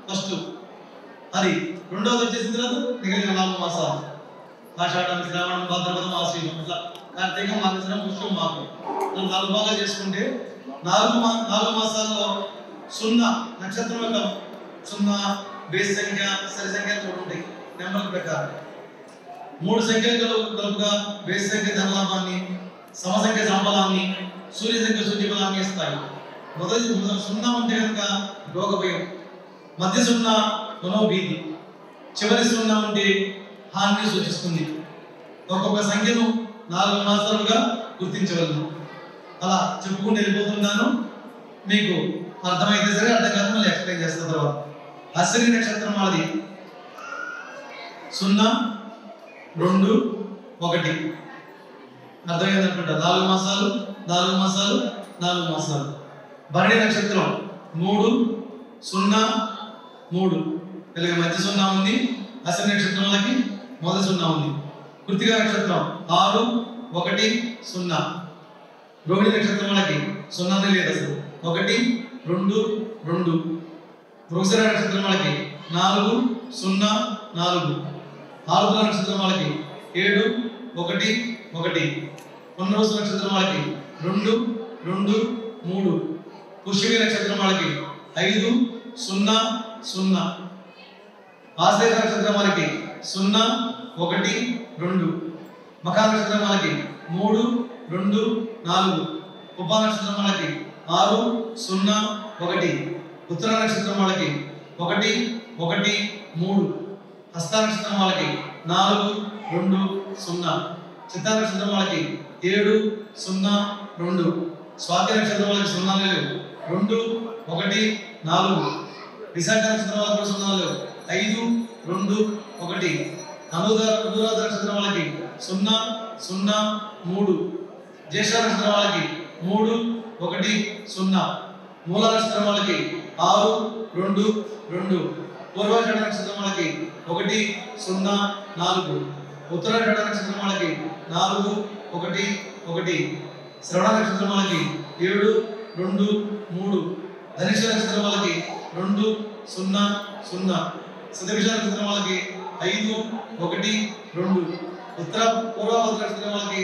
ఫస్ట్. అది రెండవది వచ్చేసిన తర్వాత మిగిలిన 4 మాసాలు ఆషాఢం, శ్రావణం, భాద్రపదం, ఆశ్వీజం, ఇట్లా కార్తీకం, మార్గశిరం, పుష్యం, మాఘం 4 భాగాలు చేసుకుంటే 4 మాసాల్లో 0 నక్షత్రం యొక్క 0 బేస్ సంఖ్య, సరి సంఖ్య 3 ఉంటాయి నెంబర్ల ప్రకారం. 3 సంఖ్యలు కలుపుగా బేస్ సంఖ్య ధనలాభాన్ని, సమసంఖ్య సంబలాన్ని, సూర్య సంఖ్య సూర్యబలాన్ని ఇస్తాయి. మొదటి 0 ఉంటే కనుక రోగ భయం, మధ్య 0 మనోభీతి, చివరి 0 ఉంటే హాని సూచిస్తుంది. ఒక్కొక్క సంఖ్యను 4 మాసాలుగా గుర్తించగలను. అలా చెప్పుకుంటూ వెళ్ళిపోతున్నాను. మీకు అర్థమైతే సరే, అర్థం కాదు మళ్ళీ ఎక్స్ప్లెయిన్ చేసిన తర్వాత. అశ్విని నక్షత్రం వాళ్ళది 0, 2, 1. అర్థమైంది అనుకుంటా. 4 మాసాలు 4 మాసాలు 4 మాసాలు. భరణి నక్షత్రం 3 0 3 వీళ్ళకి మధ్య 0 ఉంది. అశ్విని నక్షత్రం వాళ్ళకి మొదటి 0 ఉంది. కృత్తిక నక్షత్రం 6 1 0. రోహిణి నక్షత్రం వాళ్ళకి 0 లేదు అసలు. 1 2 2. మృగశిర నక్షత్రం వాళ్ళకి 4 0 4. ఆరుద్ర నక్షత్రం వాళ్ళకి 7 1 1. పునర్వసు నక్షత్రం వాళ్ళకి 2 2 3. పుష్యమి నక్షత్రం వాళ్ళకి 5 0 0. ఆశ్లేష నక్షత్రం వాళ్ళకి 0 1 2. మఖా నక్షత్రం వాళ్ళకి 3 2 4. ఉప నక్షత్రం వాళ్ళకి 6 0 1. ఉత్తర నక్షత్రం వాళ్ళకి 1 1 3. హస్త నక్షత్రం వాళ్ళకి 4 2 0. చిత్త నక్షత్రం వాళ్ళకి 7 0 2. స్వాతి నక్షత్రం వాళ్ళకి 0 లేవు 2 1 4. విశాఖ నక్షత్రం వాళ్ళకి 0 లేవు 5 2 1. అనురాధ నక్షత్రం వాళ్ళకి 0 0 3. జ్యేష్ఠ నక్షత్రం వాళ్ళకి 3 1 0. మూల నక్షత్రం వాళ్ళకి 6 2 2. పూర్వాషాఢ నక్షత్రం వాళ్ళకి 1 0 4. ఉత్తరాషాఢ నక్షత్రం వాళ్ళకి 4 1 1. శ్రవణ నక్షత్రం వాళ్ళకి 7 2 3. ధనిష్ట నక్షత్రం వాళ్ళకి 2 0 0. శతభిష నక్షత్రం వాళ్ళకి 5 1 2. ఉత్తర పూర్వభద్ర నక్షత్రం వాళ్ళకి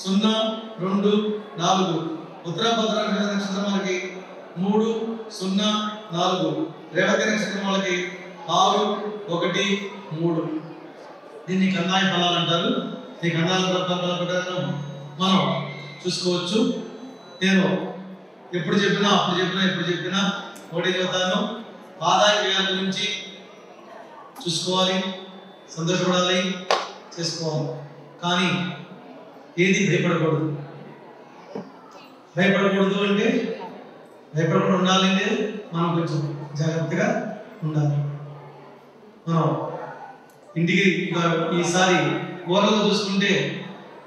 0 2 4. ఉత్తరభద్ర నక్షత్రం వాళ్ళకి 3 0 4. రేవతి నక్షత్రం వాళ్ళకి 6 1 3. దీన్ని కందాయ ఫలాలు అంటారు. ఈ కందాయ ఫలాల ప్రకారం మనం చూసుకోవచ్చు. నేను ఎప్పుడు చెప్పినా ఒకటి చెబుతాను. ఆదాయ వ్యయాల గురించి చూసుకోవాలి, సంతోషపడాలి, చేసుకోవాలి. కానీ ఏది భయపడకూడదు. భయపడకూడదు అంటే భయపడకుండా ఉండాలి అంటే మనం కొంచెం జాగ్రత్తగా ఉండాలి. మనం ఇంటికి ఈసారి ఊరలో చూసుకుంటే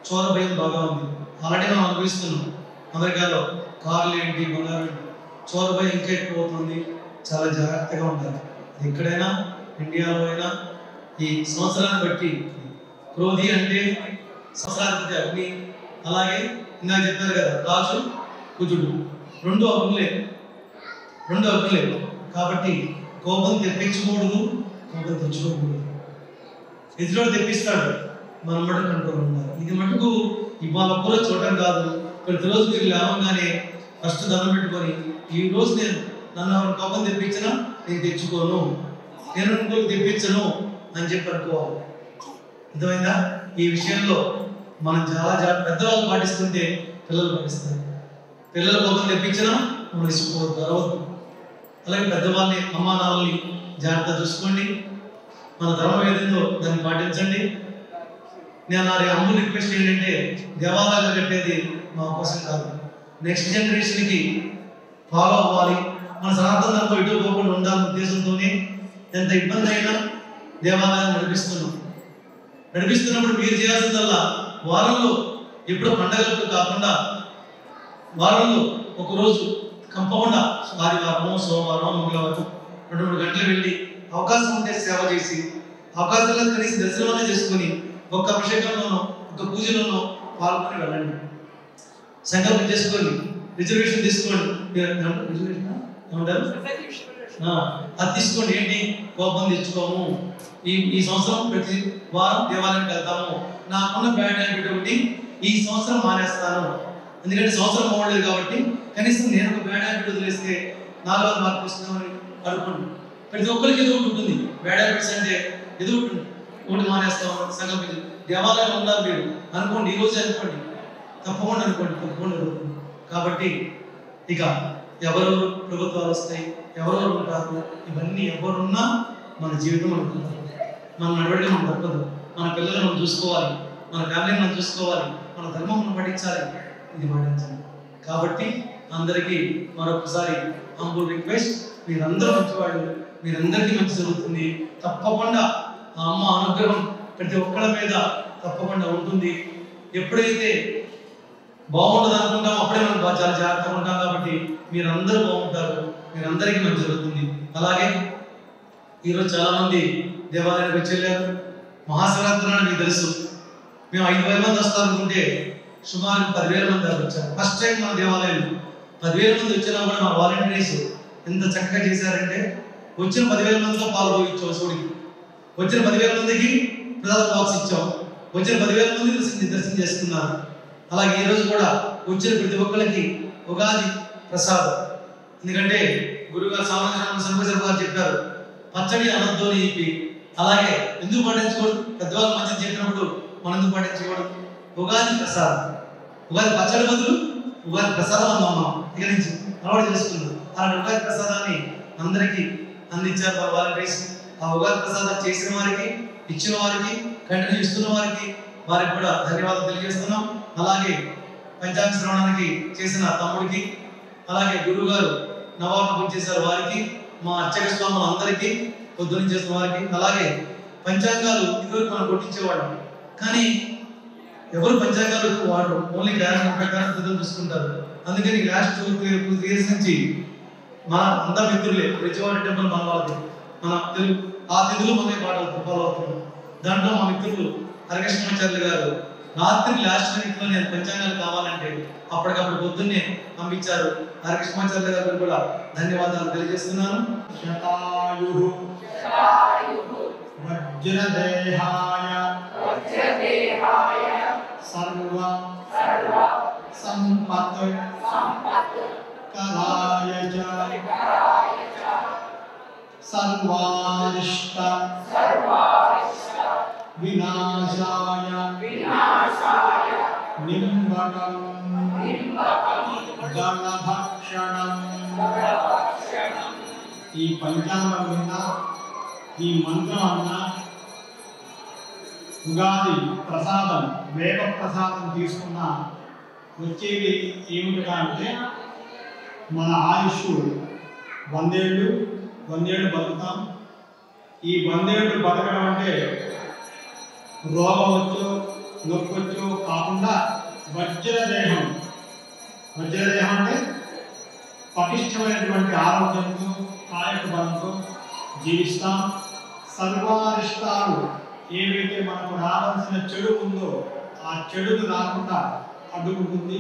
చోర భయం బాగా ఉంది. ఆల్రెడీ మనం అనుభవిస్తున్నాం. అమెరికాలో కార్లు ఏంటి, బంగారం ఏంటి, చోర భయం ఇంకా ఎక్కువ అవుతుంది. చాలా జాగ్రత్తగా ఉండాలి. ఎక్కడైనా ఇండియాలో అయినా ఈ సంవత్సరాన్ని బట్టి క్రోధి అంటే సంవత్సరానికి అగ్ని, అలాగే ఇందాక చెప్పారు కదా రాజు కుజుడు, రెండు అగ్నులే. కాబట్టి కోపం తెప్పించకూడదు, కోపం తెచ్చుకోకూడదు. ఎదురు తెప్పిస్తాడు, మనం మటుకు కంట్రోల్ ఉండాలి. ఇది మటుకు ఇవాళ కూడా చూడటం కాదు. ప్రతిరోజు మీరు లేవగానే ఫస్ట్ దండం పెట్టుకొని ఈ రోజు నన్ను కోపం తెప్పించినా నేను తెచ్చుకోను, నేను ఇంకోటి తెప్పించను అని చెప్పి అనుకోవాలి. అర్థమైందా? ఈ విషయంలో మనం చాలా పెద్దవాళ్ళు పాటిస్తుంటే పిల్లలు పాటిస్తారు. పిల్లల కోపం తెప్పించినా మనం ఇసుకోవద్దు, అరవద్దు. అలాగే పెద్దవాళ్ళని, అమ్మా నాన్నల్ని జాగ్రత్త చూసుకోండి. మన ధర్మం ఏదైందో దాన్ని పాటించండి. నేను నా అమ్మ రిక్వెస్ట్ ఏంటంటే దేవాలయాలు కట్టేది మా కోసం కాదు, నెక్స్ట్ జనరేషన్కి ఫాలో అవ్వాలి. మన సనాతనంతో ఇటు పోకుండా ఉండాలనే ఉద్దేశంతోనే ఎంత ఇబ్బంది అయినా దేవాలయాన్ని నడిపిస్తున్నప్పుడు మీరు చేయాల్సిందల్లా వారంలో ఎప్పుడు పండగలకు కాకుండా వారంలో ఒకరోజు కంపకుండా ఆదివారం, సోమవారం, మంగళవారం 2-3 గంటలు వెళ్ళి అవకాశం ఉంటే సేవ చేసి, అవకాశంలో కనీసం దర్శనమే చేసుకుని ఒక్క అభిషేకంలోనో ఒక పూజలోనో పాల్గొని వెళ్ళండి. సంకల్పం చేసుకోండి, రిజర్వేషన్ తీసుకోండి. ఏమంటారు? అది తీసుకోండి. ఏంటి? కోపం తెచ్చుకోము. ఈ సంవత్సరం ప్రతి వారం దేవాలయానికి వెళ్తాము. నాకున్న బ్యాడ్ హ్యాబిట్ ఒకటి ఈ సంవత్సరం మానేస్తాను. ఎందుకంటే సంవత్సరం బాగుండలేదు కాబట్టి కనీసం నేను ఒక బ్యాడ్ హ్యాబిట్ వదిలేస్తే 4వ మార్పు వస్తుందని అనుకోండి. ప్రతి ఒక్కరికి ఏదో ఒకటి ఉంటుంది. బ్యాడ్ హ్యాబిట్స్ అంటే ఏదో ఒకటి ఒకటి మానేస్తాం సంకల్పించి దేవాలయం ఉన్నారు మీరు అనుకోండి. ఈ రోజు అనుకోండి, తప్పకుండా అనుకోండి. కాబట్టి ఇక ఎవరెవరు ప్రభుత్వాలు వస్తాయి, ఎవరెవరు ఉంటారు, ఇవన్నీ ఎవరున్నా మన జీవితం అనుకుంటారు. మన నడవడిగా మనం తప్పదు. మన పిల్లలను మనం చూసుకోవాలి, మన ఫ్యామిలీని మనం చూసుకోవాలి, మన ధర్మం మనం పాటించాలి, ఇది పాటించాలి. కాబట్టి అందరికీ మరొకసారి హంబుల్ రిక్వెస్ట్, మీరందరూ మంచివాళ్ళు, మీరందరికీ మంచి జరుగుతుంది. తప్పకుండా ఆ అమ్మ అనుగ్రహం ప్రతి ఒక్కరి మీద తప్పకుండా ఉంటుంది. ఎప్పుడైతే బాగుండదు అనుకుంటాం అప్పుడే మనం చాలా జాగ్రత్తగా ఉంటాం. కాబట్టి మీరందరూ బాగుంటారు, మీరందరికీ మంచి జరుగుతుంది. అలాగే ఈరోజు చాలా మంది దేవాలయానికి వచ్చి వెళ్ళారు. మహాశివరాత్రి నాడు మీకు తెలుసు, మేము 5,000 మంది వస్తారు అనుకుంటే సుమారు 10,000 మంది దాకా వచ్చారు. ఫస్ట్ టైం మన దేవాలయం 10,000 మంది వచ్చినా కూడా మా వాలంటీర్స్ ఎంత చక్కగా చేశారంటే వచ్చిన 10,000 మందితో పాల్గొచ్చాం. శివుడికి వచ్చిన 10,000 మందికి ప్రసాద బాక్స్ ఇచ్చాం. వచ్చిన 10,000 మంది దర్శనం చేసుకున్నారు. అలాగే ఈరోజు కూడా వచ్చిన ప్రతి ఒక్కరికి ఉగాది ప్రసాదం. ఎందుకంటే గురుగారు సంపేశ్వర గారు చెప్పారు, పచ్చడి అనంతో ఇప్పి. అలాగే ఎందుకు పాటించకూడదు? పెద్దవాళ్ళు మంచిది చెప్పినప్పుడు మనం ఎందుకు పాటించకూడదు? ఉగాది ప్రసాదం, ఉగాది పచ్చడి బదులు ఉగాది ప్రసాదం అన్నాం. ఇక నుంచి అలవాటు చేసుకున్నాం. అలాంటి ఉగాది ప్రసాదాన్ని అందరికీ అందించారు మా వాలంటీర్స్. ఆ ఉగాది ప్రసాదం చేసిన వారికి, ఇచ్చిన వారికి, కంటిన్యూ ఇస్తున్న వారికి కూడా ధన్యవాదాలు తెలియజేస్తున్నాం. అలాగే పంచాంగ శ్రవణానికి చేసిన తమ్ముడికి, అలాగే గురువు గారు నవాబు పూజ చేశారు వారికి, మా అర్చక స్వాములు అందరికీ పొద్దున్న చేసిన వారికి, అలాగే పంచాంగాలు ఇదివరకు మనం కొట్టించేవాళ్ళం. కానీ ఎవరు పంచాంగాలు వాడరు, ఓన్లీ క్యాలెండర్ ప్రకారం తిథులు చూసుకుంటారు. అందుకని లాస్ట్ 2-3 ఇయర్స్ నుంచి మన అందరి మిత్రులే విజయవాడ టెంపుల్ మన వాళ్ళది, మన తెలుగు ఆ తిథులు మనమే ఫాలో అవుతున్నాం. దాంట్లో మా మిత్రులు హరికృష్ణాచార్యులు గారు రాత్రి లాస్ట్ మినిట్లో నేను పంచాంగాలు కావాలంటే అప్పటికప్పుడు పొద్దున్నే పంపించారు. హరికృష్ణాచార్యులు గారు కూడా ధన్యవాదాలు తెలియజేస్తున్నాను. శతాయుః వజ్రదేహాయ సర్వ సంపత్ కరాయ చ సర్వారిష్ట వినాశాయ నింబకం దళభక్షణం. ఈ పంచాంగం విన్నా, ఈ మంత్రం అన్నా, ఉగాది ప్రసాదం వేద ప్రసాదం తీసుకున్న వచ్చేది ఏమిటిగా అంటే మన ఆయుష్ 100 ఏళ్ళు బతుకుతాం. ఈ 100 ఏళ్ళు బతకడం అంటే రోగం వచ్చో నొప్పి వచ్చో కాకుండా వజ్రదేహం అంటే పటిష్టమైనటువంటి ఆరోగ్యంతో కాయక బలంతో జీవిస్తాం. సర్వారిష్టాలు ఏవైతే మనకు రావాల్సిన చెడు ఉందో ఆ చెడును రాకుండా అడ్డుకుంటుంది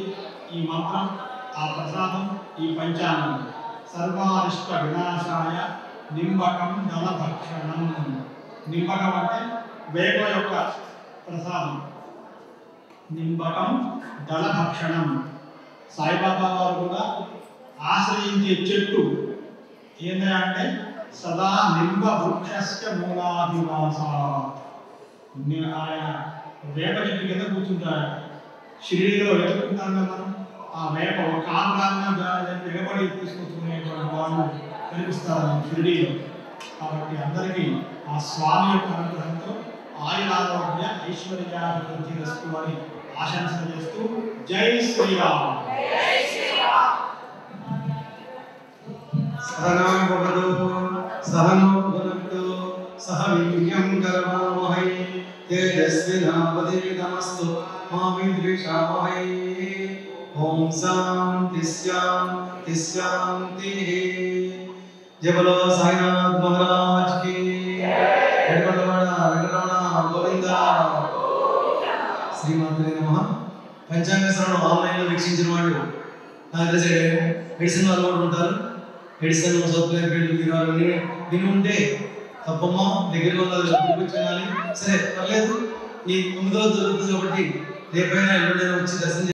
ఈ మంత్రం, ఆ ప్రసాదం, ఈ పంచాంగం. సర్వారిష్ట వినాశాయ నింబకం దళభక్షణం. నింబకం అంటే వేప యొక్క ప్రసాదం, నింబకం దళభక్షణం. సాయిబాబా వారు కూడా ఆశ్రయించే చెట్టు ఏంటంటే సదా నింబ వృక్షస్య మూలాధివాస. ఆయన వేప చెట్టు కింద కూర్చుంటారు. షిరిడీలో వెతుకుంటాం కదా మనం, ఆ వేప ఒక ఆంధ్రాన్ని ఎగబడి తీసుకొచ్చుకునేటువంటి వాళ్ళు కనిపిస్తారు షిరిడీలో. కాబట్టి అందరికీ ఆ స్వామి యొక్క అనుగ్రహంతో ఆయురారోగ్య ఐశ్వర్యాభివృద్ధి వస్తు అని ఆశంస చేస్తూ జై శ్రీరామ్. సహనాం భవతు సహనో భునక్తు సహ వీర్యం కరవావహై తేజస్వినావధీతమస్తు మా విద్విషావహై. ఓం శాంతి శాంతి శాంతి. జయ బలో సాయినాథ్ మహారాజ్ కి. వెంకటరమణ గోవింద. శ్రీమాత్రే నమః. పంచాంగ శ్రవణం ఆన్లైన్లో వీక్షించిన వాళ్ళు నాకు తెలిసి మెడిసిన్ వాళ్ళు కూడా ఉంటారు. మెడిసిన్ సాఫ్ట్వేర్ ఫీల్డ్ విని ఉంటే తప్పమ్మా దగ్గరగా ఉన్నది వినాలి. సరే పర్లేదు, ఈ 9 రోజు జరుగుతుంది కాబట్టి రేపైనా ఎల్లుండైనా వచ్చి దర్శనం